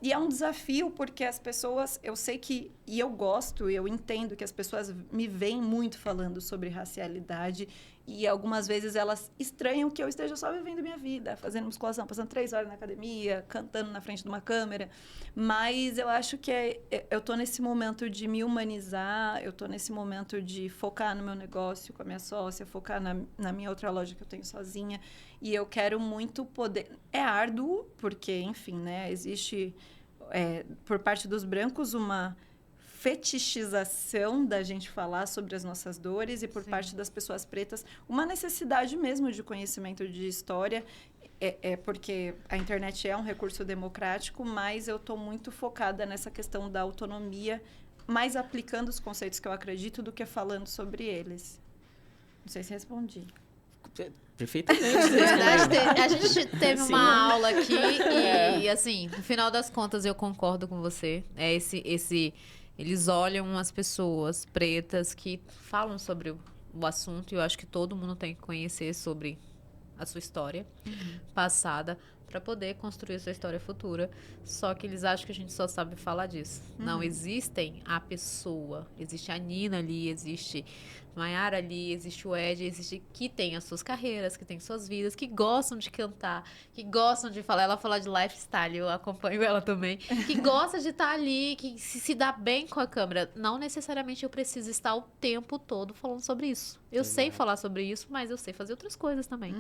E é um desafio, porque as pessoas, eu sei que, e eu gosto, eu entendo que as pessoas me veem muito falando sobre racialidade, E algumas vezes elas estranham que eu esteja só vivendo minha vida, fazendo musculação, passando 3 horas na academia, cantando na frente de uma câmera. Mas eu acho que eu tô nesse momento de me humanizar, eu tô nesse momento de focar no meu negócio com a minha sócia, focar na minha outra loja que eu tenho sozinha. E eu quero muito poder... É árduo, porque, enfim, né, existe, por parte dos brancos, uma fetichização da gente falar sobre as nossas dores, e por parte das pessoas pretas uma necessidade mesmo de conhecimento de história, porque a internet é um recurso democrático, mas eu estou muito focada nessa questão da autonomia, mais aplicando os conceitos que eu acredito do que falando sobre eles. Não sei se respondi. Perfeitamente. Na verdade, a gente teve uma aula aqui e, assim, no final das contas, eu concordo com você. Eles olham as pessoas pretas que falam sobre o assunto, e eu acho que todo mundo tem que conhecer sobre a sua história passada para poder construir a sua história futura. Só que eles acham que a gente só sabe falar disso. Não, existem a pessoa. Existe a Nina ali, existe Maiara ali, existe o Ed, existe que tem as suas carreiras, que tem suas vidas, que gostam de cantar, que gostam de falar. Ela fala de lifestyle, eu acompanho ela também. Que gosta de estar ali, que se dá bem com a câmera. Não necessariamente eu preciso estar o tempo todo falando sobre isso. Eu sei falar sobre isso, mas eu sei fazer outras coisas também.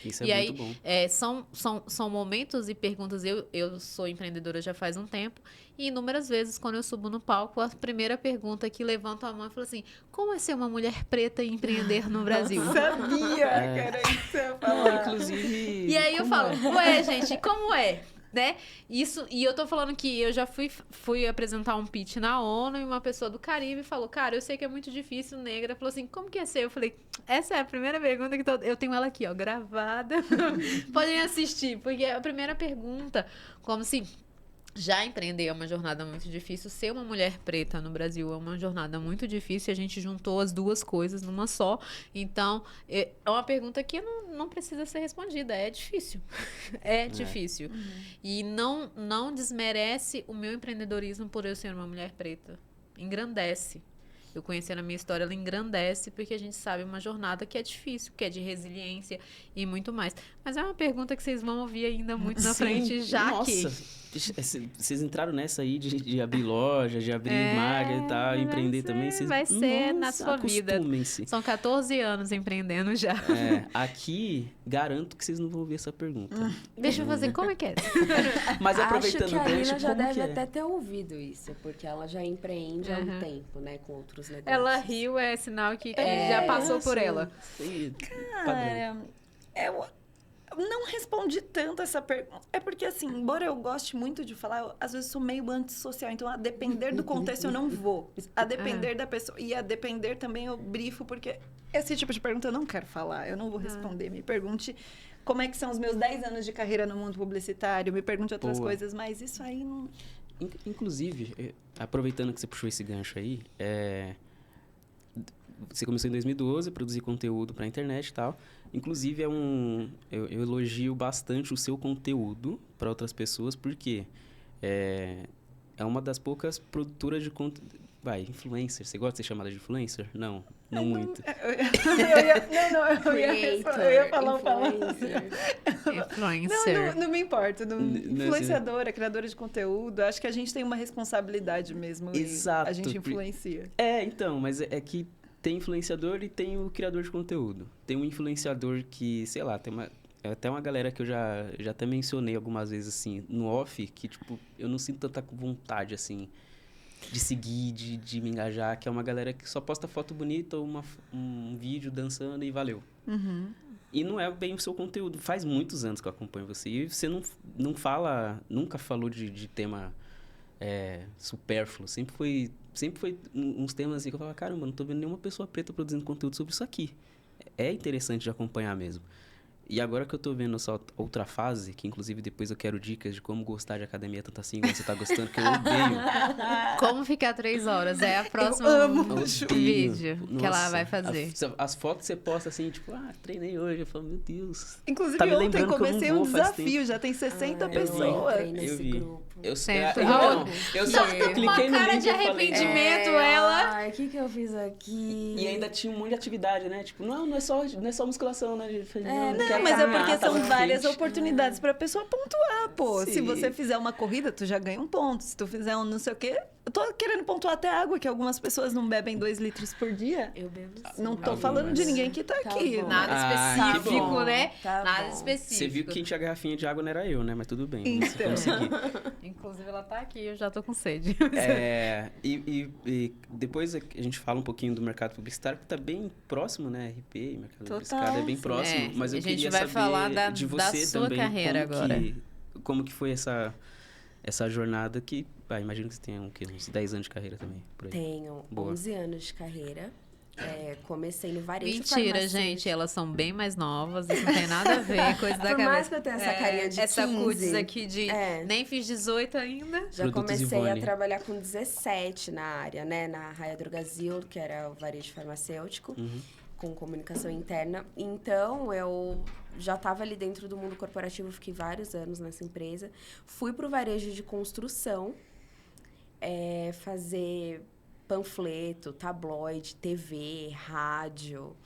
Isso e é aí, muito bom. são momentos e perguntas. Eu sou empreendedora já faz um tempo, e inúmeras vezes, quando eu subo no palco, a primeira pergunta que levanto a mão e falo assim: como é ser uma mulher preta e empreender no Brasil? Sabia que era isso que eu ia falar. Inclusive... E aí eu falo, ué, gente, como é? Né? Isso, e eu tô falando que eu já fui apresentar um pitch na ONU, e uma pessoa do Caribe falou: cara, eu sei que é muito difícil, negra. Falou assim: como que é ser? Eu falei: essa é a primeira pergunta que eu tenho ela aqui, ó, gravada. Podem assistir, porque é a primeira pergunta, como se já empreender é uma jornada muito difícil. Ser uma mulher preta no Brasil é uma jornada muito difícil. A gente juntou as duas coisas numa só. Então, é uma pergunta que não precisa ser respondida. É difícil. É difícil. E não desmerece o meu empreendedorismo por eu ser uma mulher preta. Engrandece. Eu conhecendo a minha história, ela engrandece, porque a gente sabe uma jornada que é difícil, que é de resiliência e muito mais. Mas é uma pergunta que vocês vão ouvir ainda muito na frente, já nossa. Vocês entraram nessa aí de abrir loja, de abrir maga e tal, empreender também. Vai ser na sua vida. São 14 anos empreendendo já. Aqui, garanto que vocês não vão ouvir essa pergunta. Deixa eu fazer, como é que é? Mas aproveitando Acho que a Nina gancho, já como deve que é? até ter ouvido isso, porque ela já empreende há um tempo, né, com outros negócios. Ela riu, é sinal que já passou por ela. Cara, eu não respondi tanto essa pergunta. É porque, assim, embora eu goste muito de falar, eu, às vezes sou meio antissocial. Então, a depender do contexto, eu não vou. A depender da pessoa. E a depender também eu brifo, porque esse tipo de pergunta eu não quero falar. Eu não vou responder. Me pergunte como é que são os meus 10 anos de carreira no mundo publicitário. Me pergunte outras coisas, mas isso aí não... Inclusive, aproveitando que você puxou esse gancho aí, você começou em 2012 a produzir conteúdo para a internet e tal. Inclusive, eu elogio bastante o seu conteúdo para outras pessoas, porque é uma das poucas produtoras de conteúdo... influencer. Você gosta de ser chamada de influencer? Não muito. Eu ia falar Influencer. Não me importa. Influenciadora, criadora de conteúdo. Acho que a gente tem uma responsabilidade mesmo. Exato. E a gente influencia. Então, mas é que tem influenciador e tem o criador de conteúdo. Tem um influenciador que, sei lá, tem até uma galera que eu já até mencionei algumas vezes, assim, no off, que, tipo, eu não sinto tanta vontade, assim, de seguir, de me engajar, que é uma galera que só posta foto bonita ou um vídeo dançando e valeu. E não é bem o seu conteúdo. Faz muitos anos que eu acompanho você. E você nunca falou de tema supérfluo. Sempre foi uns temas assim que eu falava: caramba, não tô vendo nenhuma pessoa preta produzindo conteúdo sobre isso aqui. É interessante de acompanhar mesmo. E agora que eu tô vendo essa outra fase, que inclusive depois eu quero dicas de como gostar de academia tanto assim, como você tá gostando, que eu odeio. Como ficar 3 horas? É a próxima vídeo que ela vai fazer. As fotos que você posta assim, tipo, treinei hoje. Eu falo, meu Deus. Inclusive, tá me ontem lembrando comecei que eu não um vou faz desafio, tempo. já tem 60 eu pessoas. entrei nesse Eu vi. grupo. Eu Certo. só Com cliquei a no cara link de e falei, arrependimento, ela. Ai, o que eu fiz aqui? E ainda tinha um monte de atividade, né? Tipo, não é só musculação, né? Eu falei, Não, quero mas é treinar, porque tava são várias quente. oportunidades pra pessoa pontuar, pô. Sim. Se você fizer uma corrida, tu já ganha um ponto. Se tu fizer um não sei o quê... Eu tô querendo pontuar até água, que algumas pessoas não bebem 2 litros por dia. Eu bebo sim. Não tô Algumas. falando de ninguém que tá Tá aqui. bom. Nada Ah, que específico, bom. né? Tá Nada bom. específico. Você viu que quem tinha garrafinha de água não era eu, né? Mas tudo bem, Então. vamos conseguir. Inclusive, ela tá aqui, eu já tô com sede. E depois a gente fala um pouquinho do mercado publicitário, que tá bem próximo, né? RP, mercado Total, publicitário é bem sim. próximo. Mas eu a gente queria vai saber falar de da você sua também, carreira agora. Como que foi essa jornada que... imagino que você tenha uns 10 anos de carreira também, por aí. Tenho Boa. 11 anos de carreira. Comecei no varejo Mentira, farmacêutico. gente, elas são bem mais novas, isso não tem nada a ver, coisa da Por cabeça. mais que eu tenha essa carinha de essa 15. cutis aqui de É. nem fiz 18 ainda. Já Produtos comecei Ivone. a trabalhar com 17 na área, né? Na Raia Drogasil, que era o varejo farmacêutico, com comunicação interna. Então, eu já estava ali dentro do mundo corporativo, fiquei vários anos nessa empresa. Fui para o varejo de construção, fazer panfleto, tabloide, TV, rádio.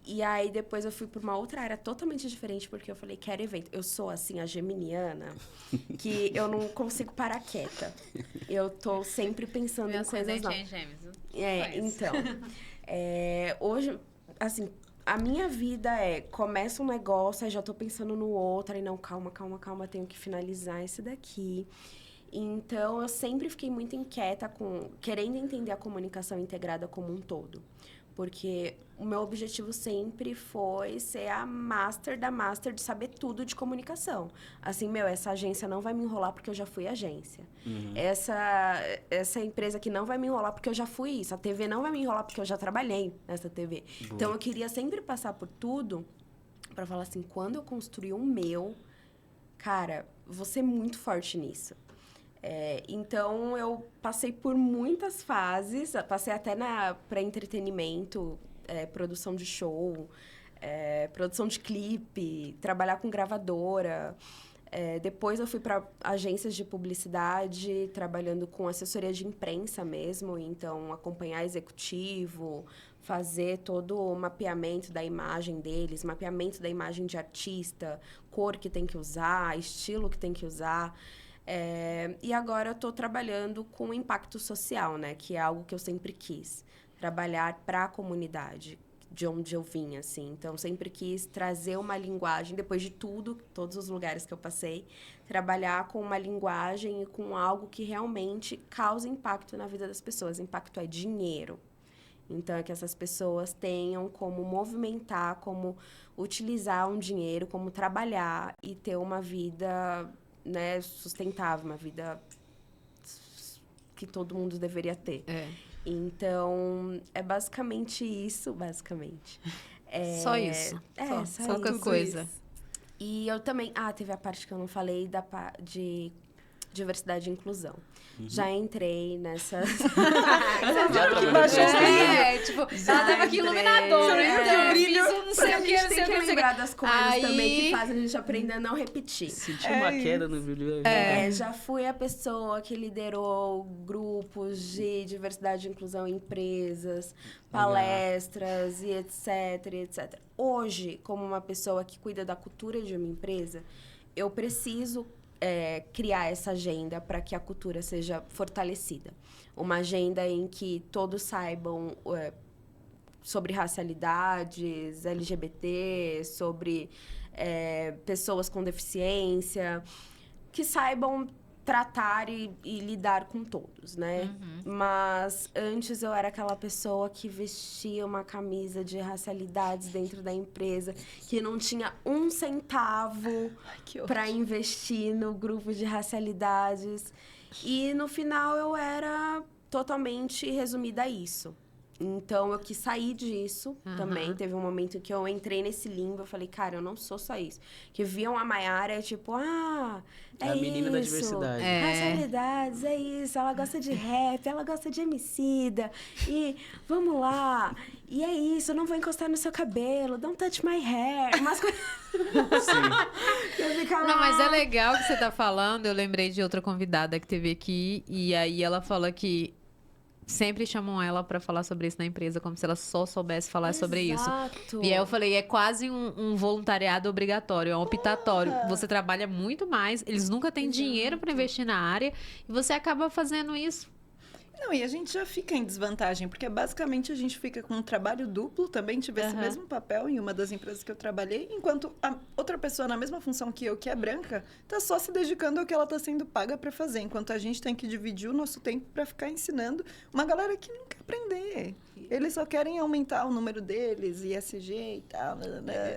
E aí, depois eu fui para uma outra área totalmente diferente, porque eu falei, quero evento. Eu sou, assim, a geminiana, que eu não consigo parar quieta. Eu tô sempre pensando Meu em coisas ascendente novas. é em gêmeos. Então, hoje, assim, a minha vida começa um negócio, aí já tô pensando no outro, aí não, calma, tenho que finalizar esse daqui. Então, eu sempre fiquei muito inquieta querendo entender a comunicação integrada como um todo. Porque o meu objetivo sempre foi ser a master da master de saber tudo de comunicação. Assim, essa agência não vai me enrolar porque eu já fui agência. Essa empresa aqui não vai me enrolar porque eu já fui isso. A TV não vai me enrolar porque eu já trabalhei nessa TV. Boa. Então, eu queria sempre passar por tudo para falar assim, quando eu construir o meu, cara, vou ser muito forte nisso. Então, eu passei por muitas fases, passei até para entretenimento, produção de show, produção de clipe, trabalhar com gravadora. Depois eu fui para agências de publicidade, trabalhando com assessoria de imprensa mesmo, então acompanhar executivo, fazer todo o mapeamento da imagem deles, mapeamento da imagem de artista, cor que tem que usar, estilo que tem que usar. E agora eu estou trabalhando com impacto social, né? Que é algo que eu sempre quis. Trabalhar para a comunidade, de onde eu vim, assim. Então, sempre quis trazer uma linguagem, depois de tudo, todos os lugares que eu passei, trabalhar com uma linguagem e com algo que realmente cause impacto na vida das pessoas. Impacto é dinheiro. Então, é que essas pessoas tenham como movimentar, como utilizar um dinheiro, como trabalhar e ter uma vida... né, sustentável, uma vida que todo mundo deveria ter. Então, é basicamente isso, basicamente. Só isso. Só Pouca isso. coisa. E eu também... teve a parte que eu não falei de diversidade e inclusão. Já entrei nessas... Já trabalhou Tipo, ela tava aqui iluminadora, então eu fiz um não sei o que, não sei o que, não sei o lembrar que. das coisas também que fazem a gente aprender a não repetir. Senti uma queda no brilho. Já fui a pessoa que liderou grupos de diversidade e inclusão em empresas, palestras e etc. Hoje, como uma pessoa que cuida da cultura de uma empresa, eu preciso criar essa agenda para que a cultura seja fortalecida. Uma agenda em que todos saibam sobre racialidades, LGBT, sobre pessoas com deficiência, que saibam tratar e lidar com todos, né? Mas antes eu era aquela pessoa que vestia uma camisa de racialidades dentro da empresa, que não tinha um centavo para investir no grupo de racialidades. E no final eu era totalmente resumida a isso. Então, eu quis sair disso também. Teve um momento que eu entrei nesse limbo. Eu falei, cara, eu não sou só isso. Que viam a Maiara, tipo, é a menina da diversidade. Racialidades, é isso. Ela gosta de rap, ela gosta de Emicida. E vamos lá. E é isso, eu não vou encostar no seu cabelo. Don't touch my hair. Umas coisas... Não, mas é legal que você tá falando. Eu lembrei de outra convidada que teve aqui. E aí ela fala que sempre chamam ela pra falar sobre isso na empresa, como se ela só soubesse falar sobre isso. E aí eu falei, é quase um voluntariado obrigatório, é um optatório. Você trabalha muito mais, eles nunca têm dinheiro pra investir na área, e você acaba fazendo isso. Não, e a gente já fica em desvantagem, porque basicamente a gente fica com um trabalho duplo, também tive esse mesmo papel em uma das empresas que eu trabalhei, enquanto a outra pessoa na mesma função que eu, que é branca, tá só se dedicando ao que ela tá sendo paga para fazer, enquanto a gente tem que dividir o nosso tempo para ficar ensinando uma galera que não quer aprender. Eles só querem aumentar o número deles, ESG e tal,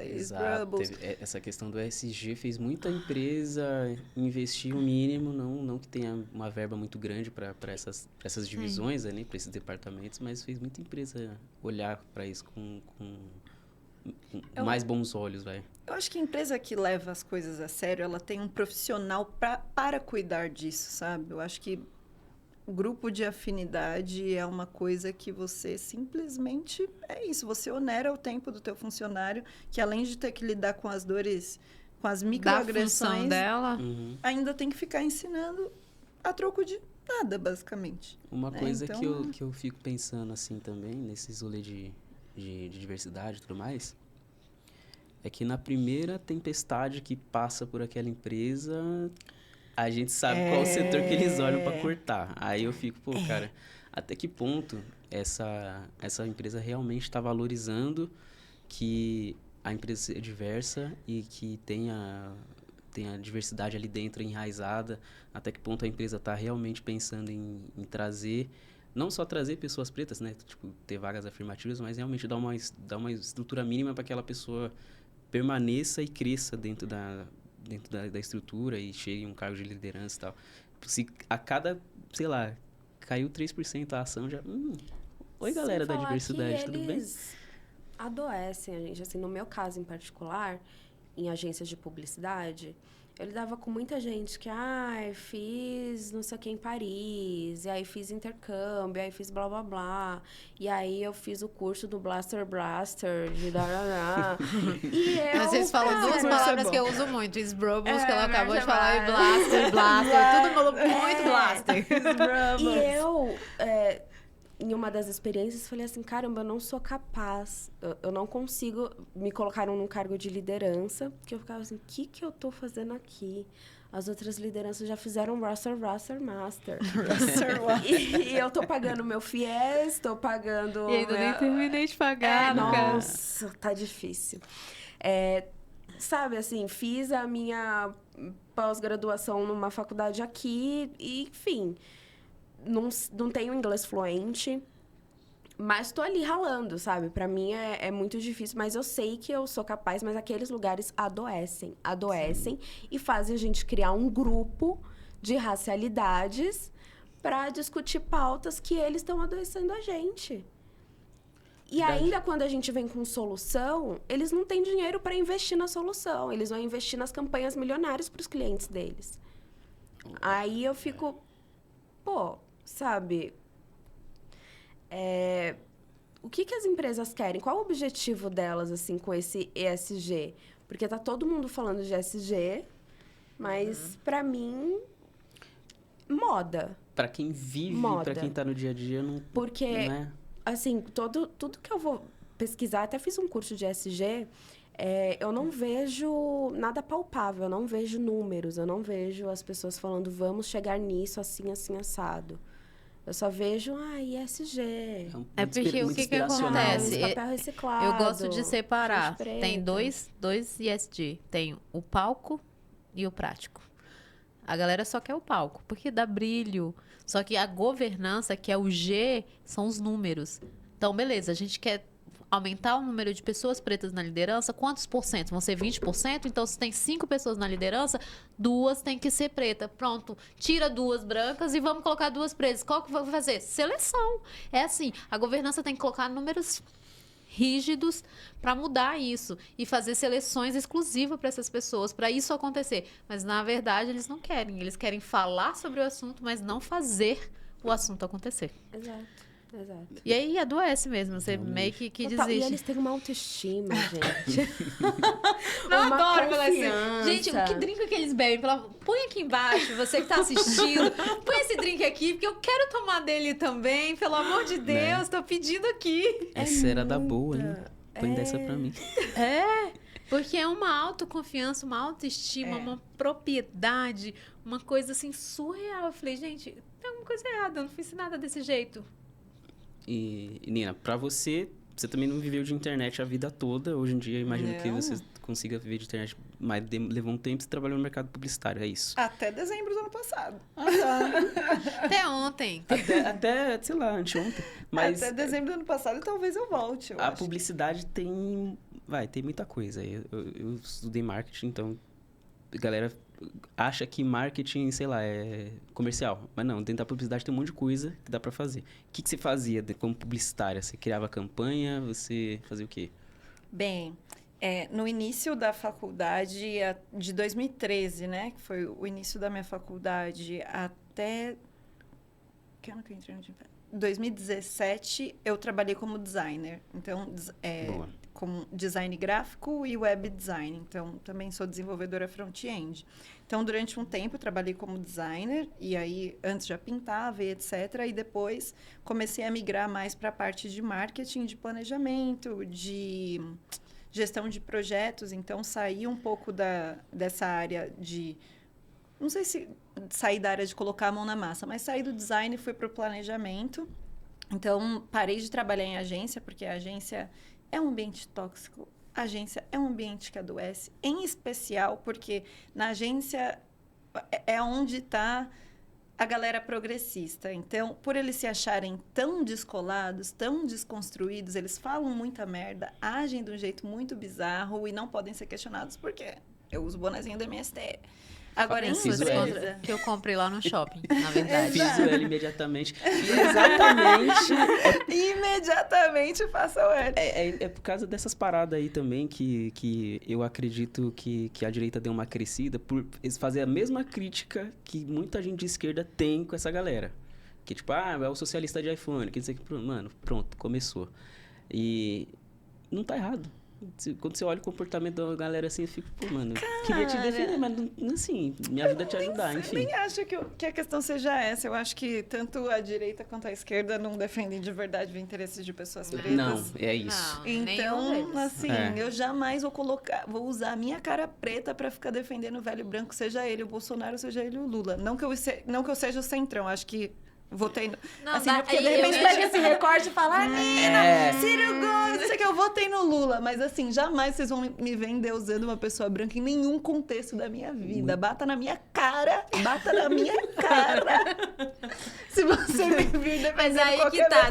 Exato. Essa questão do ESG fez muita empresa investir o mínimo, não que tenha uma verba muito grande para essas divisões, né, para esses departamentos, mas fez muita empresa olhar para isso com mais bons olhos, vai. Eu acho que a empresa que leva as coisas a sério, ela tem um profissional para cuidar disso, sabe? Eu acho que o grupo de afinidade é uma coisa que você simplesmente... É isso, você onera o tempo do teu funcionário, que além de ter que lidar com as dores, com as microagressões, dela, ainda tem que ficar ensinando a troco de nada, basicamente. Uma coisa que eu fico pensando assim também, nesses rolês de diversidade e tudo mais, é que na primeira tempestade que passa por aquela empresa... A gente sabe qual o setor que eles olham para cortar. Aí eu fico, cara, até que ponto essa empresa realmente está valorizando que a empresa seja diversa e que tenha diversidade ali dentro enraizada? Até que ponto a empresa está realmente pensando em trazer, não só trazer pessoas pretas, né? Tipo, ter vagas afirmativas, mas realmente dar uma estrutura mínima para que aquela pessoa permaneça e cresça dentro da estrutura e chegue em um cargo de liderança e tal. Se a cada, sei lá, caiu 3% a ação, já... Oi, galera da diversidade, tudo bem? Eles adoecem a gente. Assim, no meu caso em particular, em agências de publicidade, eu lidava com muita gente que, fiz não sei o que em Paris, e aí fiz intercâmbio, aí fiz blá, blá, blá, e aí eu fiz o curso do Blaster, de darará. Mas vocês falam duas palavras que eu uso muito, Sbrobos, que ela acabou de falar, e Blaster, tudo muito Blaster. E eu... em uma das experiências, falei assim, caramba, eu não sou capaz, eu não consigo, me colocaram num cargo de liderança, porque eu ficava assim, o que eu tô fazendo aqui? As outras lideranças já fizeram Master. E eu tô pagando meu FIES, tô pagando... E ainda nem terminei de pagar, nossa, tá difícil. Sabe, assim, fiz a minha pós-graduação numa faculdade aqui, e, enfim... Não tenho inglês fluente, mas tô ali ralando, sabe? Pra mim é muito difícil, mas eu sei que eu sou capaz, mas aqueles lugares adoecem e fazem a gente criar um grupo de racialidades pra discutir pautas que eles estão adoecendo a gente. E ainda quando a gente vem com solução, eles não têm dinheiro pra investir na solução, eles vão investir nas campanhas milionárias pros clientes deles. Aí eu fico, sabe, o que as empresas querem? Qual o objetivo delas, assim, com esse ESG? Porque tá todo mundo falando de ESG, mas, pra mim, moda. Pra quem vive, pra quem tá no dia a dia, não... Porque, não é... assim, tudo que eu vou pesquisar, até fiz um curso de ESG... eu não vejo nada palpável, eu não vejo números, eu não vejo as pessoas falando, vamos chegar nisso assim, assim, assado. Eu só vejo, ESG. Porque o que acontece? Papel reciclado. Eu gosto de separar. Tem dois ESG. Tem o palco e o prático. A galera só quer o palco, porque dá brilho. Só que a governança, que é o G, são os números. Então, beleza, a gente quer aumentar o número de pessoas pretas na liderança, quantos por cento? Vão ser 20%? Então, se tem 5 pessoas na liderança, 2 tem que ser preta. Pronto, tira 2 brancas e vamos colocar 2 pretas. Qual que vai fazer? Seleção. É assim, a governança tem que colocar números rígidos para mudar isso e fazer seleções exclusivas para essas pessoas, para isso acontecer. Mas, na verdade, eles não querem. Eles querem falar sobre o assunto, mas não fazer o assunto acontecer. Exato. E aí adoece mesmo, você meio que desiste. E eles têm uma autoestima, gente. Não, uma adoro falar assim. confiança. Gente, que drink que eles bebem? Põe aqui embaixo, você que tá assistindo. Põe esse drink aqui, porque eu quero tomar dele também. Pelo amor de Deus, tô pedindo aqui. Essa era da boa, hein? Põe dessa pra mim. Porque é uma autoconfiança, uma autoestima, uma propriedade, uma coisa assim surreal. Eu falei, gente, tem alguma coisa errada, eu não fiz nada desse jeito. E, Nina, pra você também não viveu de internet a vida toda. Hoje em dia, eu imagino que você consiga viver de internet, mas levou um tempo e você trabalhou no mercado publicitário, é isso? Até dezembro do ano passado. Até ontem. Até, sei lá, anteontem. Mas até dezembro do ano passado e talvez eu volte, eu a acho. publicidade tem muita coisa. Eu estudei marketing, então a galera acha que marketing, sei lá, é comercial. Mas não, dentro da publicidade tem um monte de coisa que dá pra fazer. O que você fazia como publicitária? Você criava campanha? Você fazia o quê? Bem, no início da faculdade, de 2013, né? Que foi o início da minha faculdade, até... Que ano que eu entrei no 2017, eu trabalhei como designer. Então, como design gráfico e web design. Então, também sou desenvolvedora front-end. Então, durante um tempo, eu trabalhei como designer. E aí, antes já pintava e etc. E depois, comecei a migrar mais para a parte de marketing, de planejamento, de gestão de projetos. Então, saí um pouco dessa área de... Não sei se saí da área de colocar a mão na massa, mas saí do design e fui para o planejamento. Então, parei de trabalhar em agência, porque a agência é um ambiente tóxico. A agência é um ambiente que adoece, em especial porque na agência é onde está a galera progressista. Então, por eles se acharem tão descolados, tão desconstruídos, eles falam muita merda, agem de um jeito muito bizarro e não podem ser questionados porque eu uso o bonezinho do MST. Agora, em empresa... Que eu comprei lá no shopping, na verdade. Fiz o L imediatamente. Exatamente. Imediatamente faça o L. É por causa dessas paradas aí também que eu acredito que a direita deu uma crescida por fazer a mesma crítica que muita gente de esquerda tem com essa galera. Que tipo, é o socialista de iPhone. Quer dizer que, mano, pronto, começou. E não tá errado. Quando você olha o comportamento da galera assim, eu fico, mano, queria te defender, mas assim, me ajuda a te ajudar, enfim. Eu nem acho que a questão seja essa. Eu acho que tanto a direita quanto a esquerda não defendem de verdade o interesse de pessoas pretas. Não, é isso. Não, então, assim, eu jamais vou usar a minha cara preta pra ficar defendendo o velho branco, seja ele o Bolsonaro, seja ele o Lula. Não que eu seja o centrão, acho que votei no... Não, assim, porque de repente pega esse recorte e fala, Nina, Ciro Gomes, não sei o que, eu votei no Lula. Mas assim, jamais vocês vão me ver endeusando uma pessoa branca em nenhum contexto da minha vida. Bata na minha cara, se você me vir defendendo. Mas aí que tá,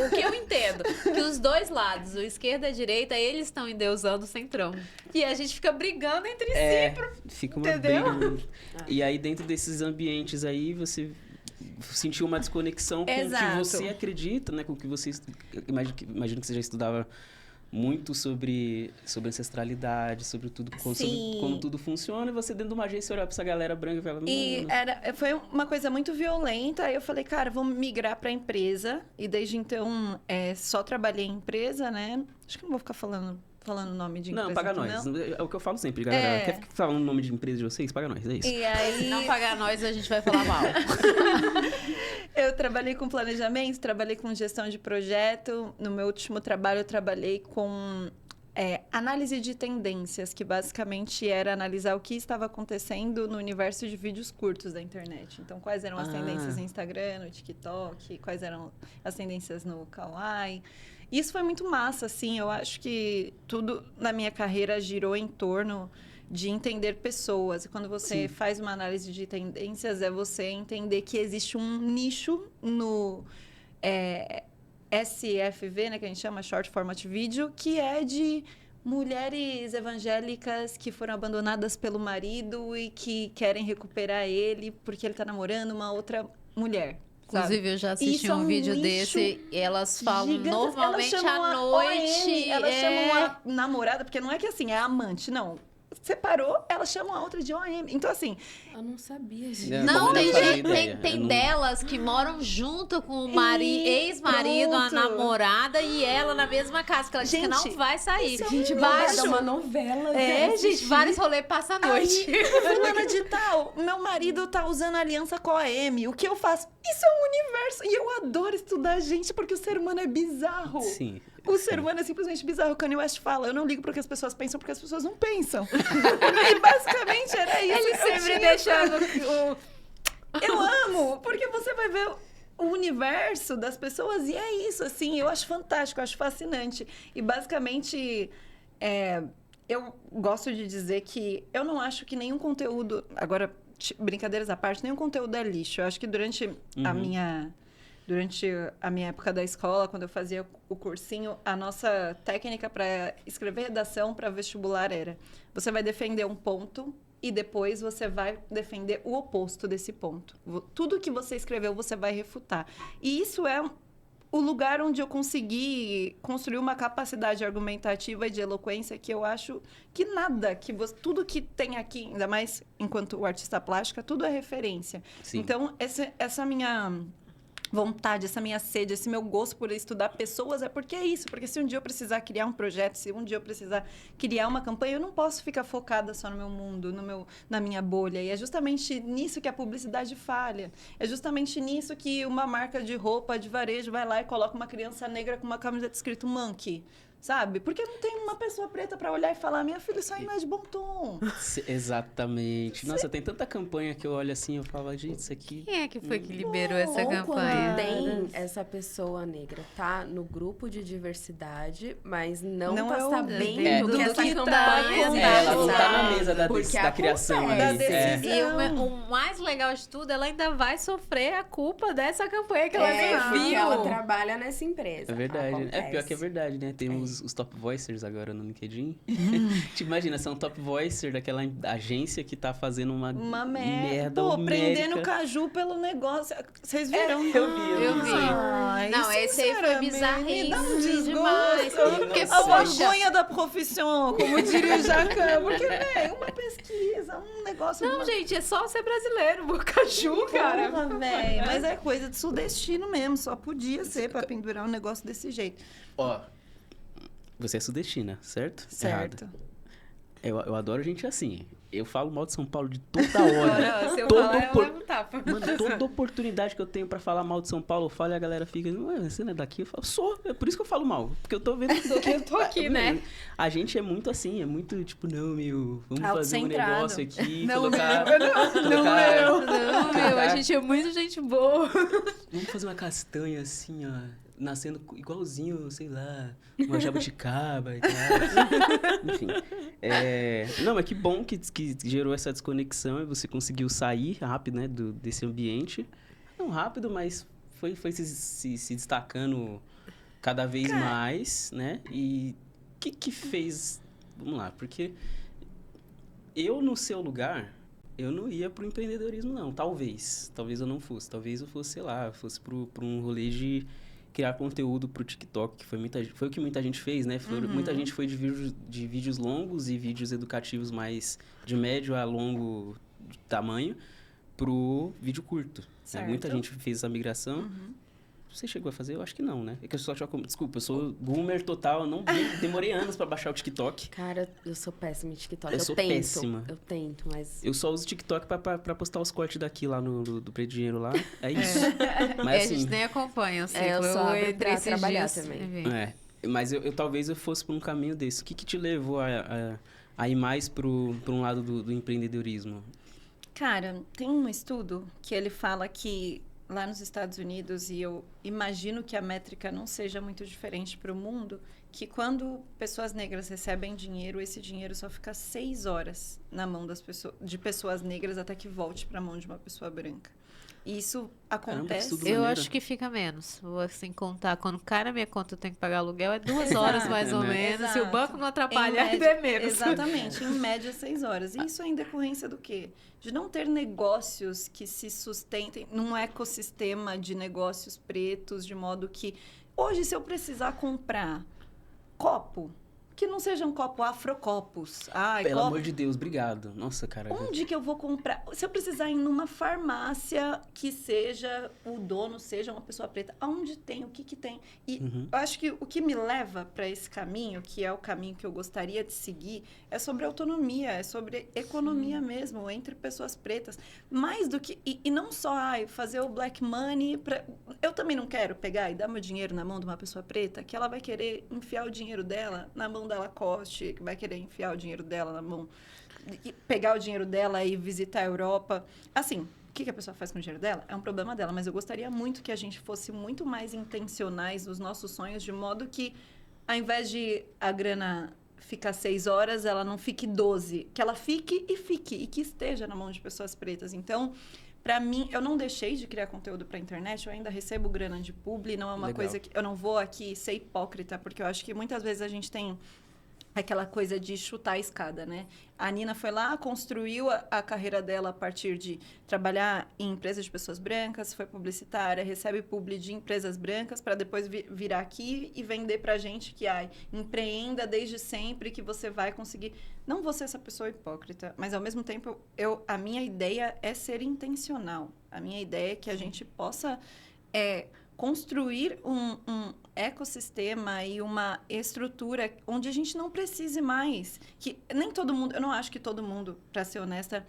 o que eu entendo, que os dois lados, o esquerda e a direita, eles estão endeusando o centrão. E a gente fica brigando entre si. Fica uma entendeu? briga. E aí, dentro desses ambientes aí, você... sentiu uma desconexão com o que você acredita, né? Com o que você... Imagino que você já estudava muito sobre ancestralidade, sobre tudo, sobre como tudo funciona. E você, dentro de uma agência, olhar pra essa galera branca e falar... foi uma coisa muito violenta. Aí eu falei, cara, vamos migrar pra empresa. E desde então, só trabalhei em empresa, né? Acho que não vou ficar falando o nome de empresa. Não, paga nós. Não. É o que eu falo sempre, galera. Quer falar o nome de empresa de vocês? Paga nós, é isso. E aí... Se não pagar nós, a gente vai falar mal. Eu trabalhei com planejamento, trabalhei com gestão de projeto. No meu último trabalho, eu trabalhei com análise de tendências, que basicamente era analisar o que estava acontecendo no universo de vídeos curtos da internet. Então, quais eram as tendências no Instagram, no TikTok, quais eram as tendências no Kawaii. Isso foi muito massa, assim. Eu acho que tudo na minha carreira girou em torno de entender pessoas. E quando você faz uma análise de tendências, é você entender que existe um nicho SFV, né, que a gente chama Short Format Video, que é de mulheres evangélicas que foram abandonadas pelo marido e que querem recuperar ele porque ele tá namorando uma outra mulher. Inclusive, eu já assisti um vídeo desse e elas falam gigante. normalmente Elas chamam à noite. elas chamam a namorada, porque não é que assim, é amante, não. Separou, elas chamam a outra de OM. Então, assim... Eu não sabia, gente. Não, também tem, fazia gente, ideia. tem Eu não- delas que moram junto com o E ex-marido, a pronto. namorada e ela na mesma casa, que ela disse que Gente, não vai sair. Gente, Vários- é uma novela. gente, vários rolês passam a noite. Aí, fulana de tal, meu marido tá usando aliança com a OM. O que eu faço? Isso é um universo. E eu adoro estudar gente, porque o ser humano é bizarro. Sim. O ser humano é simplesmente bizarro. O Kanye West fala, eu não ligo pro que as pessoas pensam, porque as pessoas não pensam. E basicamente era isso. Ele Eu sempre tinha deixando Eu amo, porque você vai ver o universo das pessoas e é isso, assim, eu acho fantástico, eu acho fascinante. E basicamente, eu gosto de dizer que eu não acho que nenhum conteúdo, agora, brincadeiras à parte, nenhum conteúdo é lixo. Eu acho que durante a minha época da escola, quando eu fazia o cursinho, a nossa técnica para escrever redação para vestibular era: você vai defender um ponto e depois você vai defender o oposto desse ponto. Tudo que você escreveu, você vai refutar. E isso é o lugar onde eu consegui construir uma capacidade argumentativa e de eloquência que eu acho que nada, tudo que tem aqui, ainda mais enquanto artista plástica, tudo é referência. Sim. Então, essa minha vontade, essa minha sede, esse meu gosto por estudar pessoas é porque é isso. Porque se um dia eu precisar criar um projeto, se um dia eu precisar criar uma campanha, eu não posso ficar focada só no meu mundo, na minha bolha. E é justamente nisso que a publicidade falha. É justamente nisso que uma marca de roupa de varejo vai lá e coloca uma criança negra com uma camiseta escrito Monkey. Sabe? Porque não tem uma pessoa preta para olhar e falar: minha filha, isso aí não é de bom tom. Exatamente. Nossa, tem tanta campanha que eu olho assim, eu falo, gente, isso aqui... Quem é que foi que liberou essa Ou campanha? quando tem essa pessoa negra, tá no grupo de diversidade, mas não Não tá é o sabendo do que essa que tá campanha acontecendo. Ela não tá na sabe? mesa da Porque criação ali. acontece. Da decisão. E o mais legal de tudo, ela ainda vai sofrer a culpa dessa campanha que ela nem Porque viu. ela trabalha nessa empresa. É verdade. Acontece. É pior que é verdade, né? Tem os top voicers agora no LinkedIn. Tipo, imagina, são top voicer daquela agência que tá fazendo uma merda Pô, homérica. prendendo caju pelo negócio. Vocês viram? Eu vi. Ai, Não, esse aí foi sinceramente, bizarríssimo me dá um demais. desgosto. Porque, A poxa, vergonha da profissão, como diria o Jacan. Porque, velho, uma pesquisa, um negócio... não, gente, é só ser brasileiro, Bocaju, cara. Porra, velho. Mas é coisa de sudestino mesmo. Só podia ser pra pendurar um negócio desse jeito. Ó, você é sudestina, certo? Certo. Errado. Eu adoro gente assim. Eu falo mal de São Paulo de toda hora. Agora, se eu Toda falar, eu opor- levo um tapa. Mano, toda oportunidade que eu tenho pra falar mal de São Paulo, eu falo e a galera fica, ué, você não é daqui? Eu falo, sou. É por isso que eu falo mal. Porque eu tô vendo que Eu tô aqui, né? A gente é muito assim, é muito tipo, não, meu, vamos fazer um Autocentrado. negócio aqui, Não, colocar... Não, meu, a gente é muito gente boa. Vamos fazer uma castanha assim, ó, nascendo igualzinho, sei lá, uma jabuticaba e tal. Enfim. Não, mas que bom que gerou essa desconexão e você conseguiu sair rápido, né, desse ambiente. Não rápido, mas foi se destacando cada vez mais, né? E o que fez... Vamos lá, porque eu, no seu lugar... Eu não ia pro empreendedorismo, não. Talvez eu não fosse. Talvez eu fosse, sei lá, fosse pro um rolê de criar conteúdo pro TikTok, que foi o que muita gente fez, né? Muita gente foi de vídeos longos e vídeos educativos mais de médio a longo tamanho pro vídeo curto. Né? Muita gente fez essa migração. Você chegou a fazer? Eu acho que não, né? É que eu só desculpa, eu sou boomer total, eu não demorei anos pra baixar o TikTok. Cara, eu sou péssima em TikTok. Eu sou péssima. Eu tento, mas... Eu só uso TikTok pra postar os cortes daqui lá do Preto Dinheiro lá. É isso. Mas A assim, gente nem acompanha o ciclo. eu só abro entrei pra esses trabalhar dias, também. enfim. mas eu talvez eu fosse por um caminho desse. O que te levou a ir mais pra um lado do empreendedorismo? Cara, tem um estudo que ele fala que lá nos Estados Unidos, e eu imagino que a métrica não seja muito diferente para o mundo, que quando pessoas negras recebem dinheiro, esse dinheiro só fica 6 horas na mão de pessoas negras até que volte para a mão de uma pessoa branca. E isso acontece. Caramba, Eu acho que fica menos. Vou assim contar. Quando cai na minha conta eu tenho que pagar aluguel, é 2 horas mais ou menos. Exato. Se o banco não atrapalha, Em ainda média, é menos. Exatamente, em média 6 horas. E isso é em decorrência do quê? De não ter negócios que se sustentem num ecossistema de negócios pretos, de modo que hoje, se eu precisar comprar copo, que não seja um copo Afrocopos. Pelo amor de Deus, obrigado. Nossa, cara. Onde que eu vou comprar? Se eu precisar ir numa farmácia que seja, o dono seja uma pessoa preta, aonde tem, o que que tem? E eu acho que o que me leva para esse caminho, que é o caminho que eu gostaria de seguir, é sobre autonomia, é sobre economia mesmo, entre pessoas pretas. Mais do que... E não só fazer o black money... Eu também não quero pegar e dar meu dinheiro na mão de uma pessoa preta, que ela vai querer enfiar o dinheiro dela na mão da Lacoste, que vai querer enfiar o dinheiro dela na mão, e pegar o dinheiro dela e visitar a Europa. Assim, o que a pessoa faz com o dinheiro dela é um problema dela, mas eu gostaria muito que a gente fosse muito mais intencionais nos nossos sonhos, de modo que, ao invés de a grana ficar 6 horas, ela não fique 12, que ela fique, e que esteja na mão de pessoas pretas. Então, para mim, eu não deixei de criar conteúdo para a internet, eu ainda recebo grana de publi, não é uma coisa que... Eu não vou aqui ser hipócrita, porque eu acho que muitas vezes a gente tem aquela coisa de chutar a escada, né? A Nina foi lá, construiu a carreira dela a partir de trabalhar em empresas de pessoas brancas, foi publicitária, recebe publi de empresas brancas para depois virar aqui e vender pra gente que, empreenda desde sempre que você vai conseguir. Não vou ser essa pessoa hipócrita, mas ao mesmo tempo, a minha ideia é ser intencional. A minha ideia é que a gente possa construir um ecossistema e uma estrutura onde a gente não precise mais. Que nem todo mundo, eu não acho que todo mundo, para ser honesta,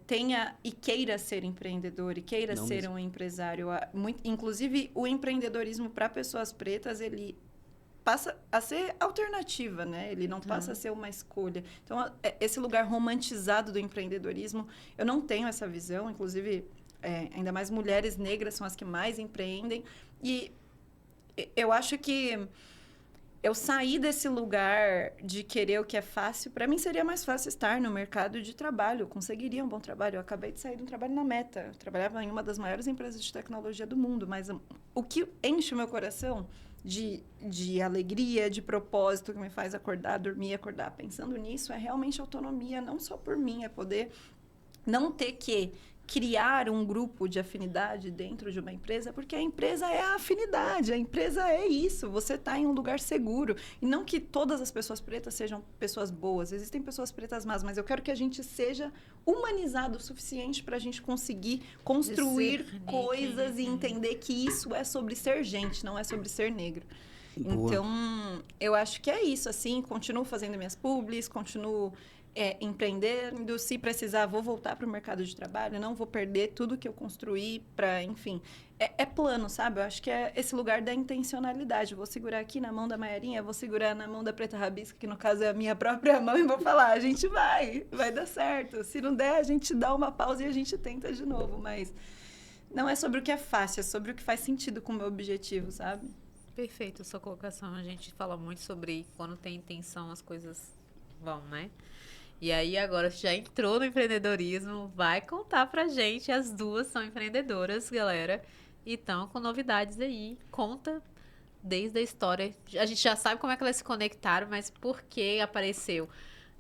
tenha e queira ser empreendedor e queira não ser mesmo. Um empresário. Inclusive, o empreendedorismo para pessoas pretas, ele passa a ser alternativa, né? Ele não passa a ser uma escolha. Então, esse lugar romantizado do empreendedorismo, eu não tenho essa visão, inclusive... ainda mais mulheres negras são as que mais empreendem. E eu acho que eu sair desse lugar de querer o que é fácil, para mim seria mais fácil estar no mercado de trabalho. Eu conseguiria um bom trabalho. Eu acabei de sair de um trabalho na Meta. Eu trabalhava em uma das maiores empresas de tecnologia do mundo. Mas o que enche o meu coração de alegria, de propósito, que me faz acordar, dormir, acordar pensando nisso, é realmente autonomia, não só por mim, é poder não ter que criar um grupo de afinidade dentro de uma empresa, porque a empresa é a afinidade, a empresa é isso, você está em um lugar seguro. E não que todas as pessoas pretas sejam pessoas boas, existem pessoas pretas más, mas eu quero que a gente seja humanizado o suficiente para a gente conseguir construir coisas e entender que isso é sobre ser gente, não é sobre ser negro. Boa. Então, eu acho que é isso, assim, continuo fazendo minhas publis, continuo... empreendendo, se precisar, vou voltar para o mercado de trabalho, não vou perder tudo que eu construí para, enfim... É plano, sabe? Eu acho que é esse lugar da intencionalidade. Vou segurar aqui na mão da Maiarinha, vou segurar na mão da Preta Rabisca, que no caso é a minha própria mão, e vou falar, a gente vai dar certo. Se não der, a gente dá uma pausa e a gente tenta de novo, mas não é sobre o que é fácil, é sobre o que faz sentido com o meu objetivo, sabe? Perfeito a sua colocação. A gente fala muito sobre quando tem intenção, as coisas vão, né? E aí, agora já entrou no empreendedorismo, vai contar pra gente. As duas são empreendedoras, galera, e estão com novidades aí. Conta desde a história. A gente já sabe como é que elas se conectaram, mas por que apareceu?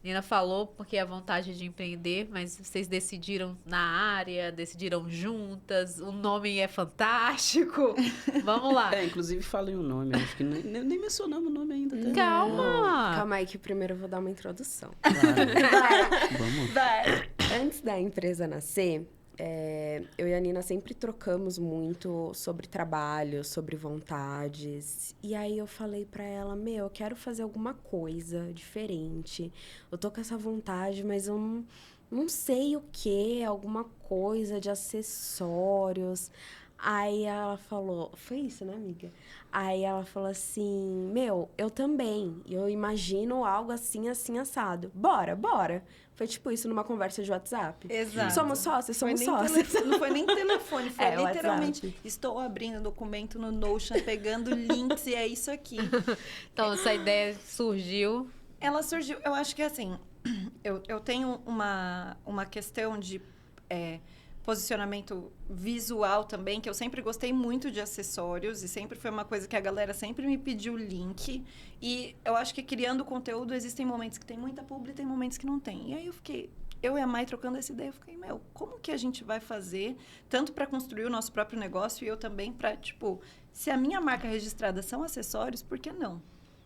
Nina falou porque é a vontade de empreender, mas vocês decidiram na área, decidiram juntas, o nome é fantástico. Vamos lá. Inclusive falem o nome, acho que nem mencionamos o nome ainda. Tá? Calma! Calma aí que primeiro eu vou dar uma introdução. Claro. Vamos. Vai. Antes da empresa nascer, eu e a Nina sempre trocamos muito sobre trabalho, sobre vontades. E aí eu falei pra ela, eu quero fazer alguma coisa diferente. Eu tô com essa vontade, mas eu não sei o que, alguma coisa de acessórios. Aí ela falou, foi isso, né, amiga? Aí ela falou assim, eu também. Eu imagino algo assim, assim, assado. Bora. Foi tipo isso numa conversa de WhatsApp. Exato. Somos sócios. Não foi nem telefone, foi literalmente, WhatsApp. Estou abrindo documento no Notion, pegando links e é isso aqui. Então, essa ideia surgiu... Ela surgiu, eu acho que assim, eu tenho uma questão de... posicionamento visual também, que eu sempre gostei muito de acessórios e sempre foi uma coisa que a galera sempre me pediu link. E eu acho que criando conteúdo existem momentos que tem muita publi e tem momentos que não tem. E aí eu e a Mai trocando essa ideia, eu fiquei, como que a gente vai fazer, tanto para construir o nosso próprio negócio e eu também para, tipo, se a minha marca registrada são acessórios, por que não?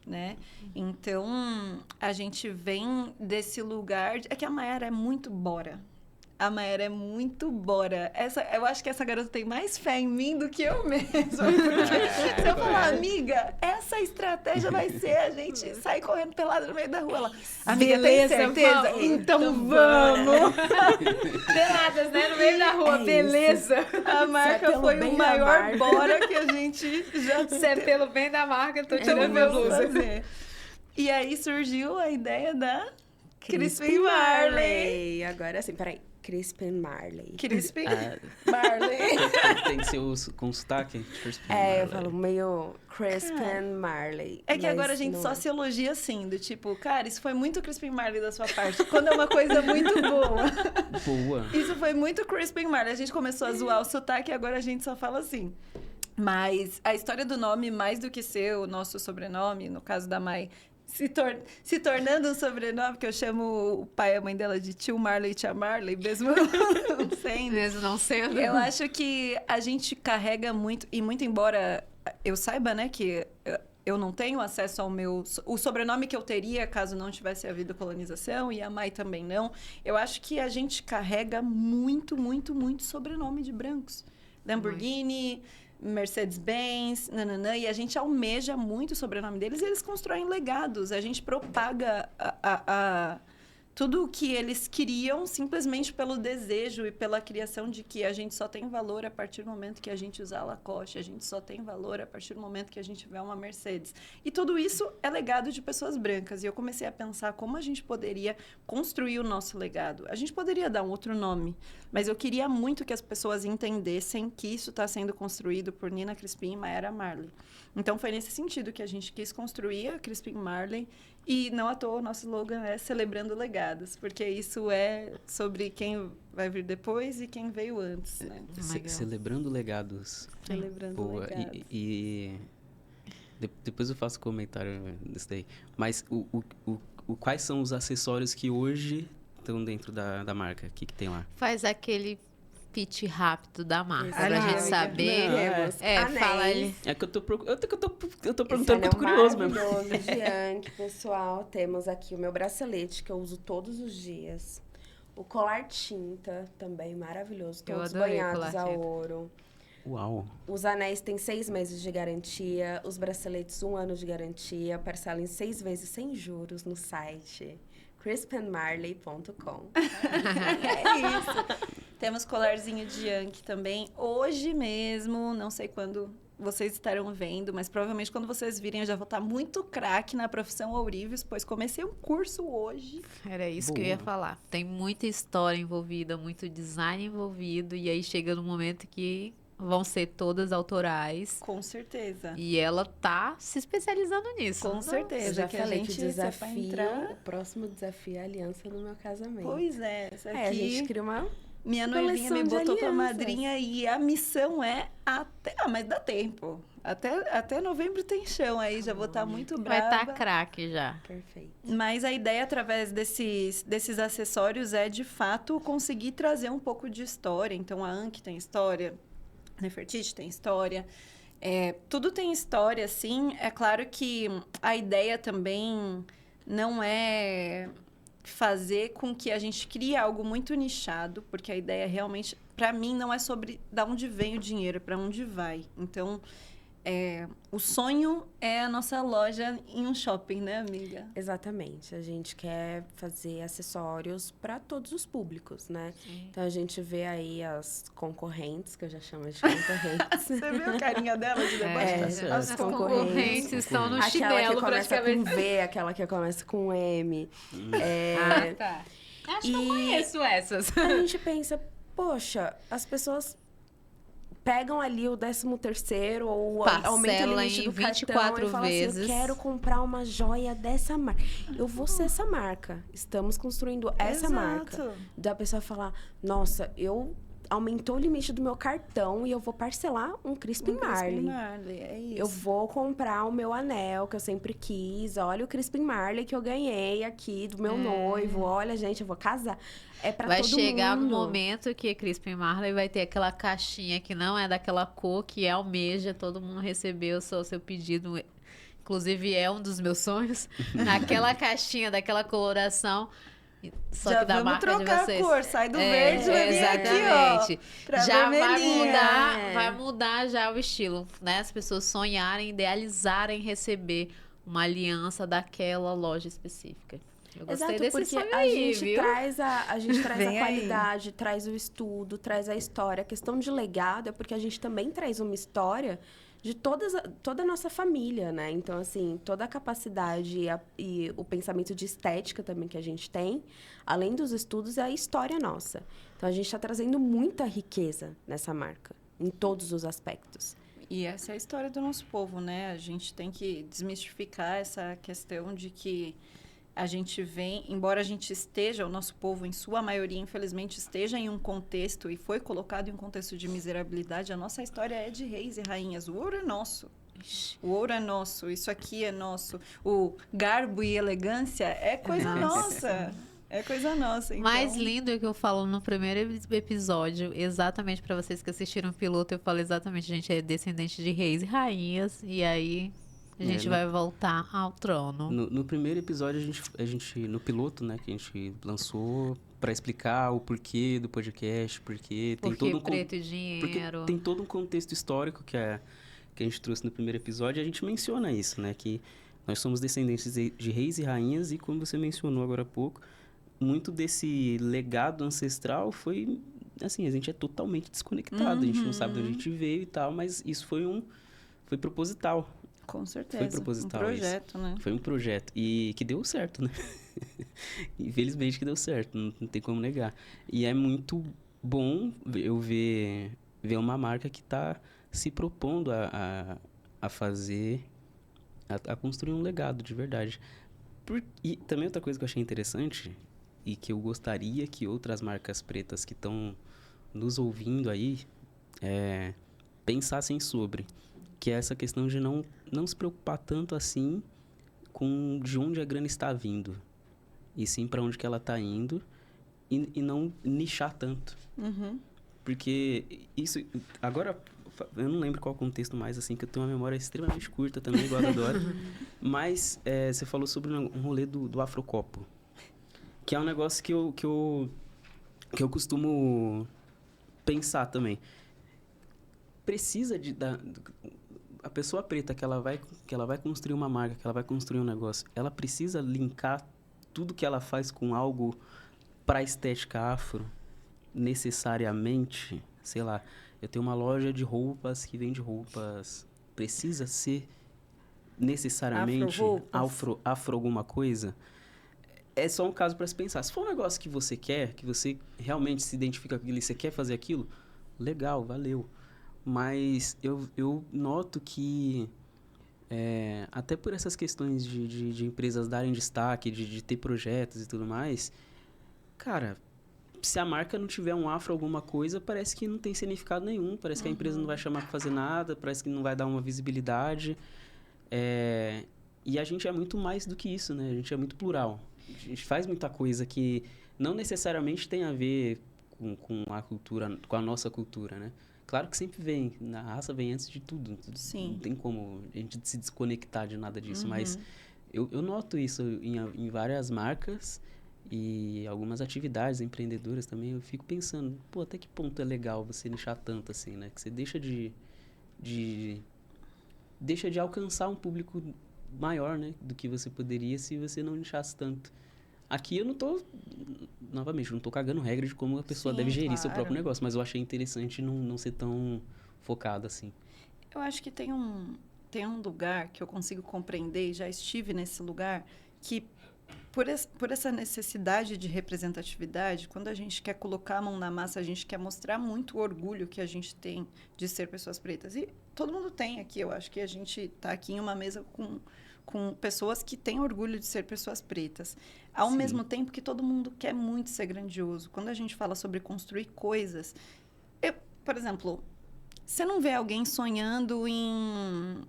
Né? Então, a gente vem desse lugar... É que a Mayara é muito bora. A Mayara é muito bora. Eu acho que essa garota tem mais fé em mim do que eu mesma. Porque se eu falar, amiga, essa estratégia vai ser a gente sair correndo pelada no meio da rua. Ela, amiga, beleza, tem certeza? Vamos. Então vamos! Peladas, né? No meio da rua, beleza. A marca foi o maior bora que a gente já... Se é pelo bem da marca, eu tô tirando minha blusa. E aí surgiu a ideia da Crispin Marley. Agora assim, peraí. Crispin Marley. Crispin Marley. Tem que ser com sotaque? Eu falo meio Crispin Marley. É que agora a gente só se elogia assim, do tipo, cara, isso foi muito Crispin Marley da sua parte. Quando é uma coisa muito boa. Boa. Isso foi muito Crispin Marley. A gente começou a zoar o sotaque e agora a gente só fala assim. Mas a história do nome, mais do que ser o nosso sobrenome, no caso da Mai, se tornando um sobrenome, que eu chamo o pai e a mãe dela de tio Marley e tia Marley, mesmo não sendo. Mesmo não sendo. Eu acho que a gente carrega muito, e muito embora eu saiba, né, que eu não tenho acesso ao o sobrenome que eu teria caso não tivesse havido colonização, e a Mai também não, eu acho que a gente carrega muito, muito, muito sobrenome de brancos. Lamborghini... Mercedes-Benz, nananã, e a gente almeja muito o sobrenome deles e eles constroem legados. A gente propaga tudo o que eles queriam simplesmente pelo desejo e pela criação de que a gente só tem valor a partir do momento que a gente usar Lacoste, a gente só tem valor a partir do momento que a gente tiver uma Mercedes. E tudo isso é legado de pessoas brancas. E eu comecei a pensar como a gente poderia construir o nosso legado. A gente poderia dar um outro nome, mas eu queria muito que as pessoas entendessem que isso está sendo construído por Nina Crispin e Mayara Marley. Então, foi nesse sentido que a gente quis construir a Crispin Marley. E não à toa, o nosso slogan é Celebrando Legados, porque isso é sobre quem vai vir depois e quem veio antes, né? Celebrando legados. Celebrando legados. Depois eu faço comentário disso daí. Mas quais são os acessórios que hoje estão dentro da marca? O que tem lá? Faz aquele pitch rápido da marca, pra Anéis, gente saber. Fala aí. É que eu tô perguntando porque eu tô curioso mesmo. Maravilhoso, Gianque, pessoal. Temos aqui o meu bracelete, que eu uso todos os dias. O colar tinta, também maravilhoso. Todos banhados a ouro. Uau! Os anéis têm 6 meses de garantia. Os braceletes, 1 ano de garantia. Parcela em 6 vezes sem juros no site crispinmarley.com. É isso. Temos colarzinho de Yankee também. Hoje mesmo, não sei quando vocês estarão vendo, mas provavelmente quando vocês virem eu já vou estar muito craque na profissão ourives, pois comecei um curso hoje. Era isso que eu ia falar. Tem muita história envolvida, muito design envolvido, e aí chega no momento que vão ser todas autorais. Com certeza. E ela tá se especializando nisso. Com certeza. Eu já que falei a gente que o desafio, o próximo desafio é a aliança no meu casamento. Pois é, essa aqui... a gente cria uma... Minha noivinha me botou pra alianças. madrinha e a missão é até... mas dá tempo. Até novembro tem chão aí, já vou estar muito brava. Vai estar craque já. Perfeito. Mas a ideia, através desses acessórios, é, de fato, conseguir trazer um pouco de história. Então, a Anki tem história, a Nefertiti tem história. Tudo tem história, sim. É claro que a ideia também não é fazer com que a gente crie algo muito nichado, porque a ideia realmente, para mim, não é sobre de onde vem o dinheiro, é para onde vai. Então, o sonho é a nossa loja em um shopping, né, amiga? Exatamente. A gente quer fazer acessórios para todos os públicos, né? Sim. Então, a gente vê aí as concorrentes, que eu já chamo de concorrentes. Você viu a carinha dela de deboche? As concorrentes estão no Aquela que chinelo, começa com praticamente. V, aquela que começa com M. Tá. Acho que eu conheço essas. A gente pensa, poxa, as pessoas pegam ali o 13º ou aumenta o limite em do 24 cartão e falam vezes. assim, eu quero comprar uma joia dessa marca. Eu vou ser essa marca. Estamos construindo essa marca. Da pessoa falar, nossa, eu aumentou o limite do meu cartão e eu vou parcelar um Crispin Marley. É isso. Eu vou comprar o meu anel que eu sempre quis. Olha o Crispin Marley que eu ganhei aqui do meu noivo. Olha, gente, eu vou casar. É pra todo mundo. Vai chegar no momento que Crispin Marley vai ter aquela caixinha que não é daquela cor que almeja, todo mundo recebeu o seu pedido. Inclusive, é um dos meus sonhos. Naquela caixinha, daquela coloração. Só já que da vamos marca trocar de vocês. a cor, sai do verde, vai vir exatamente. aqui, ó, pra já vermelhinha. vai mudar já o estilo, né? As pessoas sonharem, idealizarem receber uma aliança daquela loja específica. Eu gostei desse porque sonho a aí, gente viu? traz a gente traz a Vem aí. qualidade, traz o estudo, traz a história. A questão de legado é porque a gente também traz uma história de toda a nossa família, né? Então, assim, toda a capacidade e o pensamento de estética também que a gente tem, além dos estudos, é a história nossa. Então, a gente está trazendo muita riqueza nessa marca, em todos os aspectos. E essa é a história do nosso povo, né? A gente tem que desmistificar essa questão de que a gente vem, embora a gente esteja, o nosso povo, em sua maioria, infelizmente, esteja em um contexto e foi colocado em um contexto de miserabilidade, a nossa história é de reis e rainhas. O ouro é nosso. O ouro é nosso, isso aqui é nosso. O garbo e elegância é coisa nossa. É coisa nossa. Então... Mais lindo é que eu falo no primeiro episódio, exatamente para vocês que assistiram o piloto, eu falo exatamente, a gente é descendente de reis e rainhas, e aí a gente vai voltar ao trono. No primeiro episódio, a gente, no piloto, né, que a gente lançou para explicar o porquê do podcast, porque tem todo preto e dinheiro. Porque tem todo um contexto histórico que a gente trouxe no primeiro episódio, e a gente menciona isso, né, que nós somos descendentes de reis e rainhas, e como você mencionou agora há pouco, muito desse legado ancestral foi, assim, a gente é totalmente desconectado, a gente não sabe de onde a gente veio e tal, mas isso foi proposital. Com certeza. Foi proposital um projeto, isso. Né? Foi um projeto. E que deu certo, né? Infelizmente que deu certo, não tem como negar. E é muito bom eu ver uma marca que está se propondo a fazer, a construir um legado de verdade. E também outra coisa que eu achei interessante e que eu gostaria que outras marcas pretas que estão nos ouvindo aí pensassem sobre, que é essa questão de não se preocupar tanto assim com de onde a grana está vindo, e sim para onde que ela está indo, e não nichar tanto. Uhum. Porque isso... Agora, eu não lembro qual contexto mais, assim, que eu tenho uma memória extremamente curta também, igual a da Dora. Mas você falou sobre um rolê do Afrocopo, que é um negócio que eu costumo pensar também. Precisa a pessoa preta que ela vai construir uma marca, que ela vai construir um negócio, ela precisa linkar tudo que ela faz com algo para a estética afro, necessariamente. Sei lá, eu tenho uma loja de roupas que vende roupas, precisa ser necessariamente afro alguma coisa? É só um caso para se pensar. Se for um negócio que você quer, que você realmente se identifica com aquilo e você quer fazer aquilo, legal, valeu. Mas eu noto que, até por essas questões de empresas darem destaque, de ter projetos e tudo mais, cara, se a marca não tiver um afro alguma coisa, parece que não tem significado nenhum, parece que a empresa não vai chamar para fazer nada, parece que não vai dar uma visibilidade. E a gente é muito mais do que isso, né? A gente é muito plural. A gente faz muita coisa que não necessariamente tem a ver com a cultura, com a nossa cultura, né? Claro que sempre vem, a raça vem antes de tudo. Sim. Não tem como a gente se desconectar de nada disso, mas eu noto isso em várias marcas e algumas atividades empreendedoras também. Eu fico pensando, pô, até que ponto é legal você nichar tanto assim, né? Que você deixa de alcançar um público maior, né? Do que você poderia se você não nichasse tanto. Aqui eu não tô cagando regra de como a pessoa deve gerir seu próprio negócio, mas eu achei interessante não ser tão focado assim. Eu acho que tem um lugar que eu consigo compreender, e já estive nesse lugar, que por essa necessidade de representatividade, quando a gente quer colocar a mão na massa, a gente quer mostrar muito o orgulho que a gente tem de ser pessoas pretas. E todo mundo tem aqui, eu acho que a gente está aqui em uma mesa com pessoas que têm orgulho de ser pessoas pretas. Ao mesmo tempo que todo mundo quer muito ser grandioso. Quando a gente fala sobre construir coisas, por exemplo, você não vê alguém sonhando em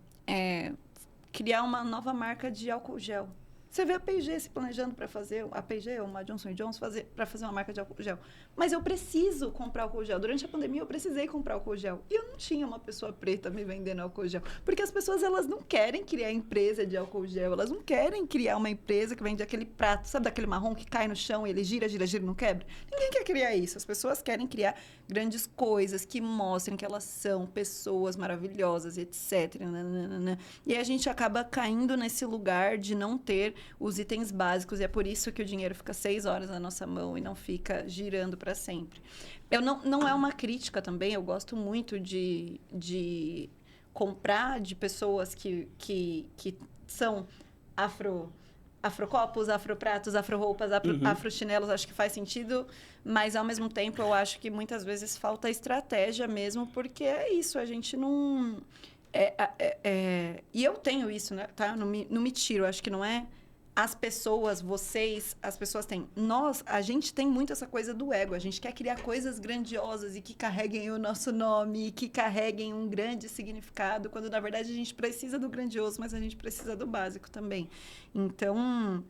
criar uma nova marca de álcool gel. Você vê a P&G se planejando para fazer, a P&G ou uma Johnson & Johnson para fazer uma marca de álcool gel. Mas eu preciso comprar álcool gel. Durante a pandemia, eu precisei comprar álcool gel. E eu não tinha uma pessoa preta me vendendo álcool gel. Porque as pessoas, elas não querem criar empresa de álcool gel. Elas não querem criar uma empresa que vende aquele prato, sabe, daquele marrom que cai no chão e ele gira e não quebra? Ninguém quer criar isso. As pessoas querem criar grandes coisas que mostrem que elas são pessoas maravilhosas, etc. E a gente acaba caindo nesse lugar de não ter os itens básicos, e é por isso que o dinheiro fica 6 horas na nossa mão e não fica girando para sempre. Não é uma crítica também, eu gosto muito de comprar de pessoas que são afrocopos, afropratos, afro-roupas, afro-chinelos, acho que faz sentido, mas ao mesmo tempo eu acho que muitas vezes falta estratégia mesmo, porque é isso, a gente não... E eu tenho isso, né? Tá? Não me tiro, acho que não é as pessoas, vocês, as pessoas têm. A gente tem muito essa coisa do ego. A gente quer criar coisas grandiosas e que carreguem o nosso nome, e que carreguem um grande significado, quando, na verdade, a gente precisa do grandioso, mas a gente precisa do básico também. Então...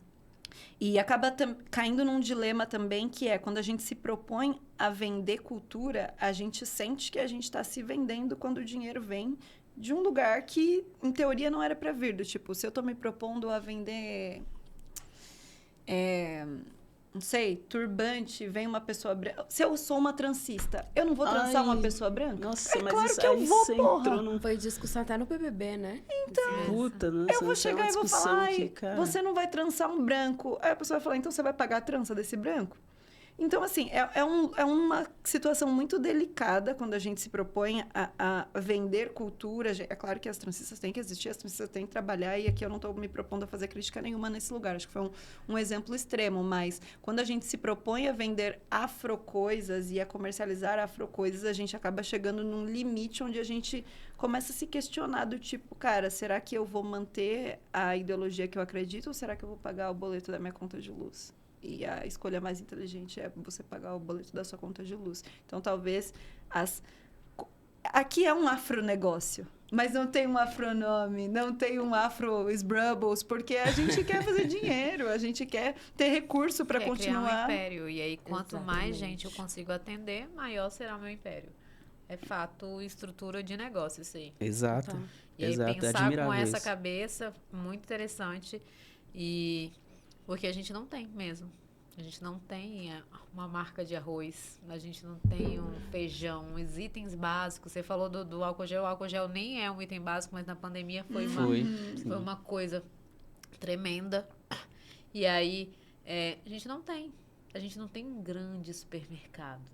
E acaba caindo num dilema também, que é quando a gente se propõe a vender cultura, a gente sente que a gente está se vendendo quando o dinheiro vem de um lugar que, em teoria, não era para vir. Do tipo, se eu estou me propondo a vender... não sei, turbante, vem uma pessoa branca. Se eu sou uma transista, eu não vou transar uma pessoa branca? Nossa, mas claro isso que eu aí vou, você porra. entrou num... Foi discussão até no BBB, né? Então, Puta, né? eu vou chegar e vou falar, você não vai transar um branco. Aí a pessoa vai falar, então você vai pagar a trança desse branco? Então, assim, é uma situação muito delicada quando a gente se propõe a vender cultura. É claro que as transistas têm que existir, as transistas têm que trabalhar, e aqui eu não estou me propondo a fazer crítica nenhuma nesse lugar. Acho que foi um exemplo extremo, mas quando a gente se propõe a vender afrocoisas e a comercializar afrocoisas, a gente acaba chegando num limite onde a gente começa a se questionar do tipo, cara, será que eu vou manter a ideologia que eu acredito ou será que eu vou pagar o boleto da minha conta de luz? E a escolha mais inteligente é você pagar o boleto da sua conta de luz. Então, talvez aqui é um afronegócio, mas não tem um afronome, não tem um afro-sbrubbles, porque a gente quer fazer dinheiro, a gente quer ter recurso para continuar. Criar um império. E aí, quanto Exatamente. mais gente eu consigo atender, maior será o meu império. É fato, estrutura de negócio, isso aí. Exato. Tá. E aí, Exato, pensar com essa isso. cabeça, muito interessante. E porque a gente não tem mesmo. A gente não tem uma marca de arroz, a gente não tem um feijão, os itens básicos. Você falou do álcool gel. O álcool gel nem é um item básico, mas na pandemia foi uma coisa tremenda. E aí, a gente não tem. A gente não tem um grande supermercado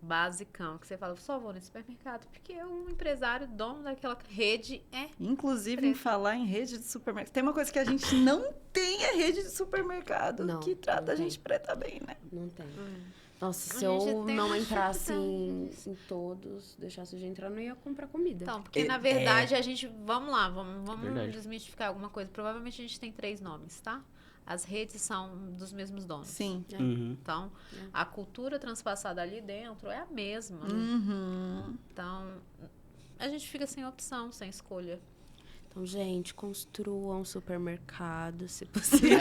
basicão, que você fala, só vou nesse supermercado, porque um empresário, dono daquela rede Inclusive, preto. em falar em rede de supermercado, tem uma coisa que a gente não tem, é rede de supermercado, Não, que trata não a gente preta bem, né? Não tem. Nossa, se A eu gente tem não uma entrasse dificuldade. em todos, deixasse de entrar, eu não ia comprar comida. Então, porque na verdade a gente... Vamos lá, vamos desmistificar alguma coisa. Provavelmente a gente tem 3 nomes, tá? As redes são dos mesmos donos. Sim. Então, a cultura transpassada ali dentro é a mesma. Então, a gente fica sem opção, sem escolha. Então, gente, construam um supermercado, se possível.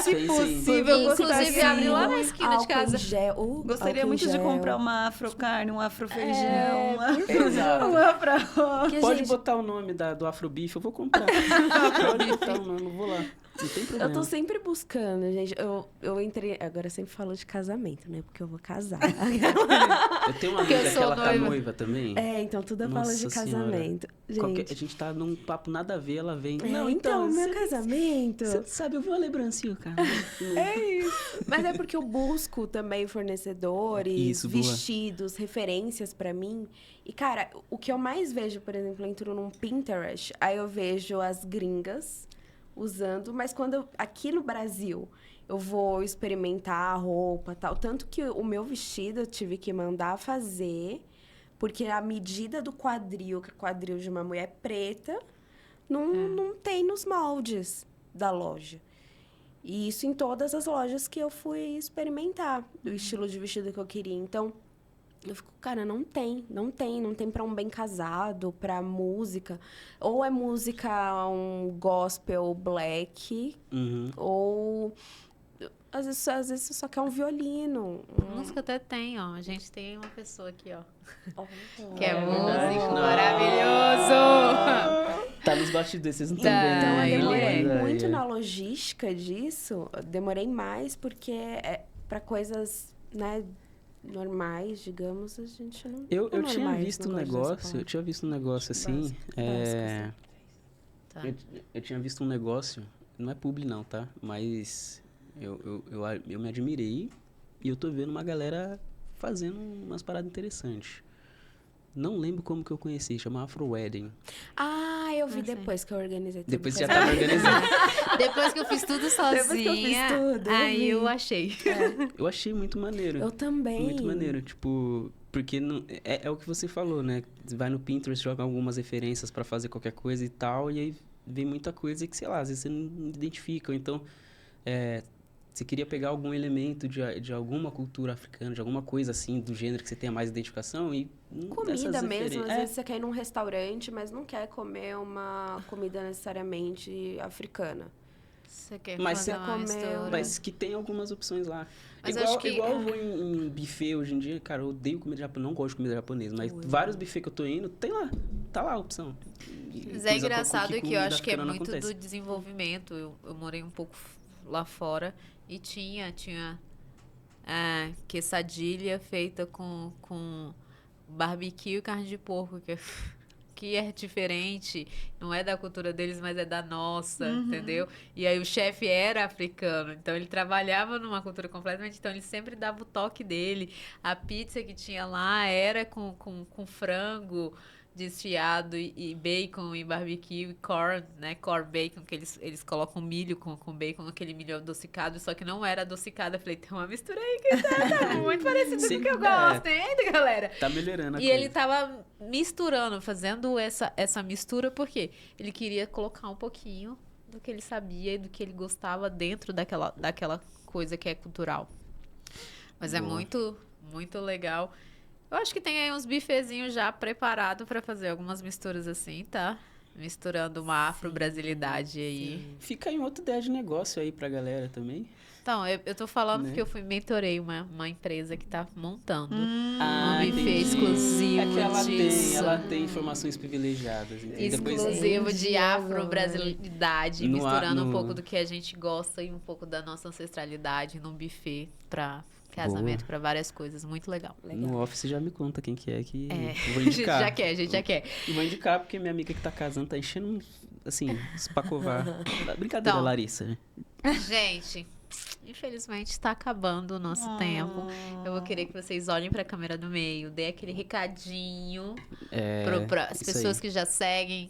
Se possível, eu Inclusive, gostaria, abrir lá na esquina de casa. gostaria muito de comprar uma afrocarne, um afrofeijão, Exato. um afro... Pode gente, botar o nome do Afrobife, eu vou comprar. Pode botar o nome, eu vou lá. Não tem problema. eu tô sempre buscando, gente. Eu entrei... Agora eu sempre falo de casamento, né? Porque eu vou casar. Eu tenho uma Porque eu amiga que sou ela tá noiva. noiva também. Então tudo eu falo de Nossa casamento. Gente, A gente tá num papo nada a ver, ela vem. então, meu casamento... Você sabe, eu vou a lembrancinha, cara. Mas é porque eu busco também fornecedores, Isso, boa. vestidos, referências pra mim. E, cara, o que eu mais vejo, por exemplo, eu entro num Pinterest, aí eu vejo as gringas usando, mas quando aqui no Brasil eu vou experimentar a roupa e tal, tanto que o meu vestido eu tive que mandar fazer, porque a medida do quadril, que é o quadril de uma mulher preta, não tem nos moldes da loja. E isso em todas as lojas que eu fui experimentar, o estilo de vestido que eu queria. Então, Eu fico, cara, não tem pra um bem casado, pra música. Ou é música, um gospel black, ou às vezes você só quer um violino. Música até tem, ó. A gente tem uma pessoa aqui, ó. Que É é verdade. músico maravilhoso! Tá nos bastidores, vocês não estão Tá, vendo. Então, eu né? demorei Mas, muito aí, na logística disso. Eu demorei mais porque pra coisas, né, normais, digamos, a gente não... Eu não tinha normais, visto não um gosto dessa negócio, palavra. eu tinha visto um negócio assim, Básico. Tá. eu tinha visto um negócio, não é publi não, tá? Mas eu me admirei e eu tô vendo uma galera fazendo umas paradas interessantes. Não lembro como que eu conheci, chama Afro Wedding. Ah, eu vi Ah, sim. depois que eu organizei tudo. Depois já tava organizando. Depois que eu fiz tudo sozinha, Depois que eu fiz tudo, eu aí vi. eu achei. Eu achei muito maneiro. Eu também. Muito maneiro, tipo, porque não, é o que você falou, né? Você vai no Pinterest, joga algumas referências pra fazer qualquer coisa e tal, e aí vem muita coisa que, sei lá, às vezes você não identifica. Ou então, você queria pegar algum elemento de alguma cultura africana, de alguma coisa assim, do gênero que você tenha mais identificação e... Comida mesmo, às vezes você quer ir num restaurante, mas não quer comer uma comida necessariamente africana. Você quer Mas fazer você uma comeu, mistura? Mas que tem algumas opções lá. Mas igual acho que- igual eu vou em buffet hoje em dia, cara, eu odeio comida japonesa, não gosto de comida japonesa, mas vários buffets que eu tô indo, tem lá, tá lá a opção. Mas é engraçado que eu comida acho que é africana não muito acontece. do desenvolvimento. Eu morei um pouco lá fora e tinha quesadilha feita com barbecue e carne de porco, que é diferente, não é da cultura deles, mas é da nossa, entendeu? E aí o chefe era africano, então ele trabalhava numa cultura completamente, então ele sempre dava o toque dele. A pizza que tinha lá era com frango desfiado e bacon e barbecue e corn, né? Corn bacon, que eles colocam milho com bacon, aquele milho adocicado, só que não era adocicado. Eu falei, tem uma mistura aí que tá muito parecido com o que eu gosto, hein, galera? Tá melhorando a E coisa. ele tava misturando, fazendo essa mistura, porque ele queria colocar um pouquinho do que ele sabia e do que ele gostava dentro daquela coisa que é cultural. Mas é Boa. muito, muito legal. Eu acho que tem aí uns bifezinhos já preparados para fazer algumas misturas assim, tá? Misturando uma afro-brasilidade aí. Fica aí outra ideia de negócio aí pra galera também. Então, eu tô falando Né? porque eu mentorei uma empresa que tá montando Um buffet exclusivo É que disso. ela tem informações privilegiadas. Então depois- Exclusivo de Entendi afro-brasilidade, No misturando no- um pouco do que a gente gosta e um pouco da nossa ancestralidade num buffet pra casamento, pra várias coisas. Muito legal. No office já me conta quem que é que É. eu vou A gente indicar. a gente já quer. E vou indicar porque minha amiga que tá casando tá enchendo, assim, espacovar. Brincadeira, Então. Larissa. Gente, infelizmente está acabando o nosso tempo. Eu vou querer que vocês olhem para a câmera do meio, dê aquele recadinho para as isso pessoas aí. que já seguem,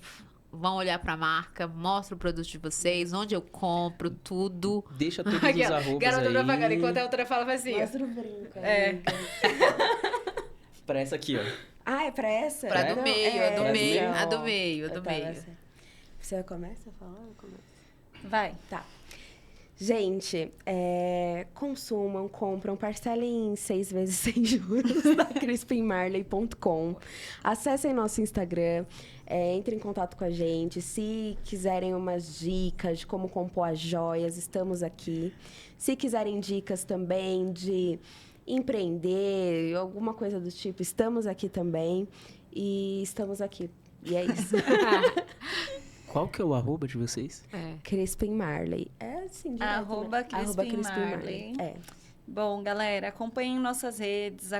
vão olhar para a marca, mostra o produto de vocês, onde eu compro, tudo. Deixa todos os Aquela arrobas garota aí. propaganda, enquanto a outra fala faz assim. ó. Mostra o brinco. É. Pra essa aqui, ó. Ah, é pra essa? Pra do Não, meio, a do pra do meio, meio. a do meio, a Eu do tava meio. assim. Você começa a falar ou eu começo? Vai. Tá. Gente, consumam, compram, parcelem em 6 vezes sem juros na crispinmarley.com. Acessem nosso Instagram, entrem em contato com a gente. Se quiserem umas dicas de como compor as joias, estamos aqui. Se quiserem dicas também de empreender, alguma coisa do tipo, estamos aqui também. E estamos aqui. E é isso. Qual que é o arroba de vocês? É. Crispin Marley. É assim, direto, Arroba né? Crispin Marley. É. Bom, galera, acompanhem nossas redes,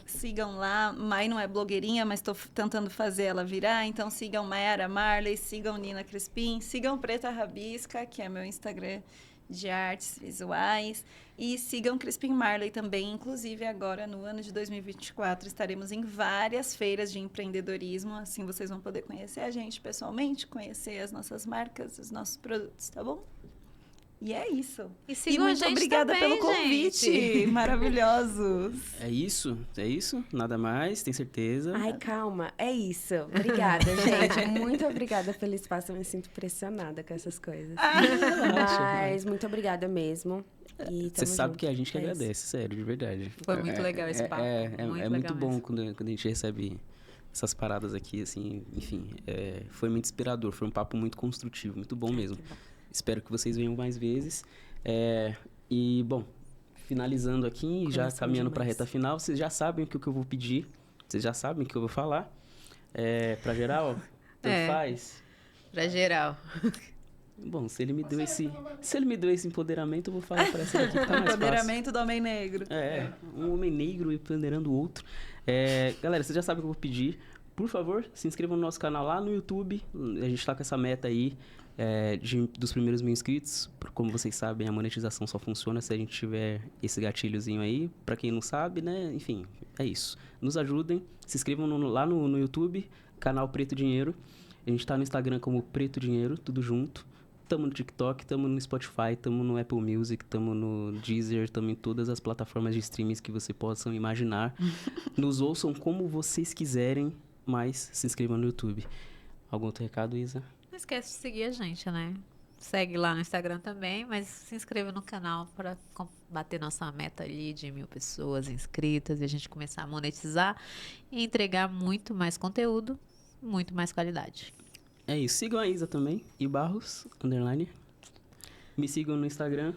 sigam lá. Mai não é blogueirinha, mas estou tentando fazer ela virar. Então sigam Mayara Marley, sigam Nina Crispin, sigam Preta Rabisca, que é meu Instagram de artes visuais. E sigam Crispin Marley também. Inclusive, agora, no ano de 2024, estaremos em várias feiras de empreendedorismo. Assim, vocês vão poder conhecer a gente pessoalmente, conhecer as nossas marcas, os nossos produtos, tá bom? E é isso. E sigam a muito gente obrigada também, pelo convite. gente. Maravilhosos. É isso? Nada mais, tem certeza? Ai, calma. É isso. Obrigada, gente. Muito obrigada pelo espaço. Eu me sinto pressionada com essas coisas. Mas muito obrigada mesmo. E Você sabe junto. que a gente que agradece, sério, de verdade. Foi muito legal esse papo. É muito bom quando a gente recebe essas paradas aqui, assim, enfim. Foi muito inspirador, foi um papo muito construtivo, muito bom mesmo. Espero que vocês venham mais vezes. E, bom, finalizando aqui, já caminhando para a reta final, vocês já sabem o que eu vou pedir, vocês já sabem o que eu vou falar. Para geral, tanto faz? Para geral. Bom, se ele me deu esse empoderamento, eu vou falar para essa daqui que tá mais fácil. Empoderamento do homem negro. Um homem negro empoderando o outro. Galera, vocês já sabem o que eu vou pedir. Por favor, se inscrevam no nosso canal lá no YouTube. A gente tá com essa meta aí dos primeiros 1000 inscritos. Como vocês sabem, a monetização só funciona se a gente tiver esse gatilhozinho aí. Pra quem não sabe, né? Enfim, é isso. Nos ajudem. Se inscrevam lá no YouTube, canal Preto Dinheiro. A gente tá no Instagram como Preto Dinheiro, tudo junto. Tamo no TikTok, tamo no Spotify, tamo no Apple Music, tamo no Deezer, tamo em todas as plataformas de streams que você possam imaginar. Nos ouçam como vocês quiserem, mas se inscrevam no YouTube. Algum outro recado, Isa? Não esquece de seguir a gente, né? Segue lá no Instagram também, mas se inscreva no canal para bater nossa meta ali de 1000 pessoas inscritas e a gente começar a monetizar e entregar muito mais conteúdo, muito mais qualidade. É isso. Sigam a Isa também. _Barros. Me sigam no Instagram.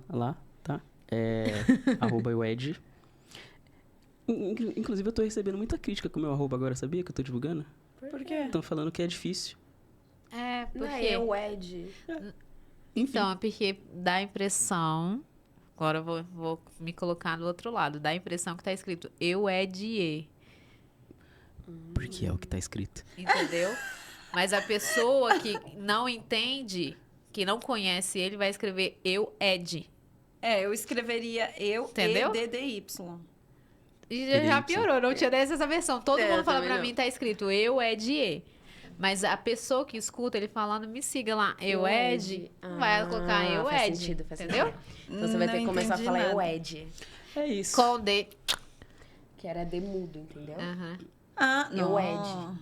Lá, tá? @eued. Inclusive, eu tô recebendo muita crítica com o meu @ agora, sabia? Que eu tô divulgando. Por quê? Estão falando que é difícil. Porque... Não é Eued. Então, é porque dá a impressão... Agora eu vou me colocar do outro lado. Dá a impressão que tá escrito Eued. Porque é o que tá escrito. Entendeu? Mas a pessoa que não entende, que não conhece ele, vai escrever Eued. Eu escreveria Entendeu? EDDY. E já piorou, não tinha dessa essa versão. Todo mundo fala pra não. mim, tá escrito Eued. Mas a pessoa que escuta ele falando, me siga lá, Eued, vai colocar Eued. Faz sentido, entendeu? Então você vai ter que começar a falar Eued. É isso. Com D. Que era D mudo, entendeu? Não.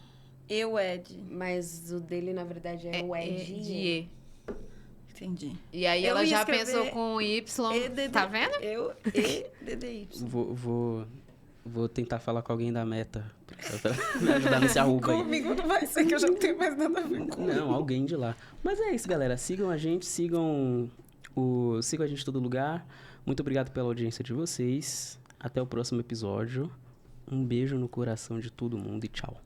Eued. Mas o dele, na verdade, é Eued. Entendi. E aí Eu ela ia já escrever pensou com Y. Tá vendo? EDDY. Vou tentar falar com alguém da Meta pra me ajudar nesse arroba aí. Comigo não vai ser, que eu já não tenho mais nada a ver com Não, alguém de lá. Mas é isso, galera. Sigam a gente, sigam a gente em todo lugar. Muito obrigado pela audiência de vocês. Até o próximo episódio. Um beijo no coração de todo mundo e tchau.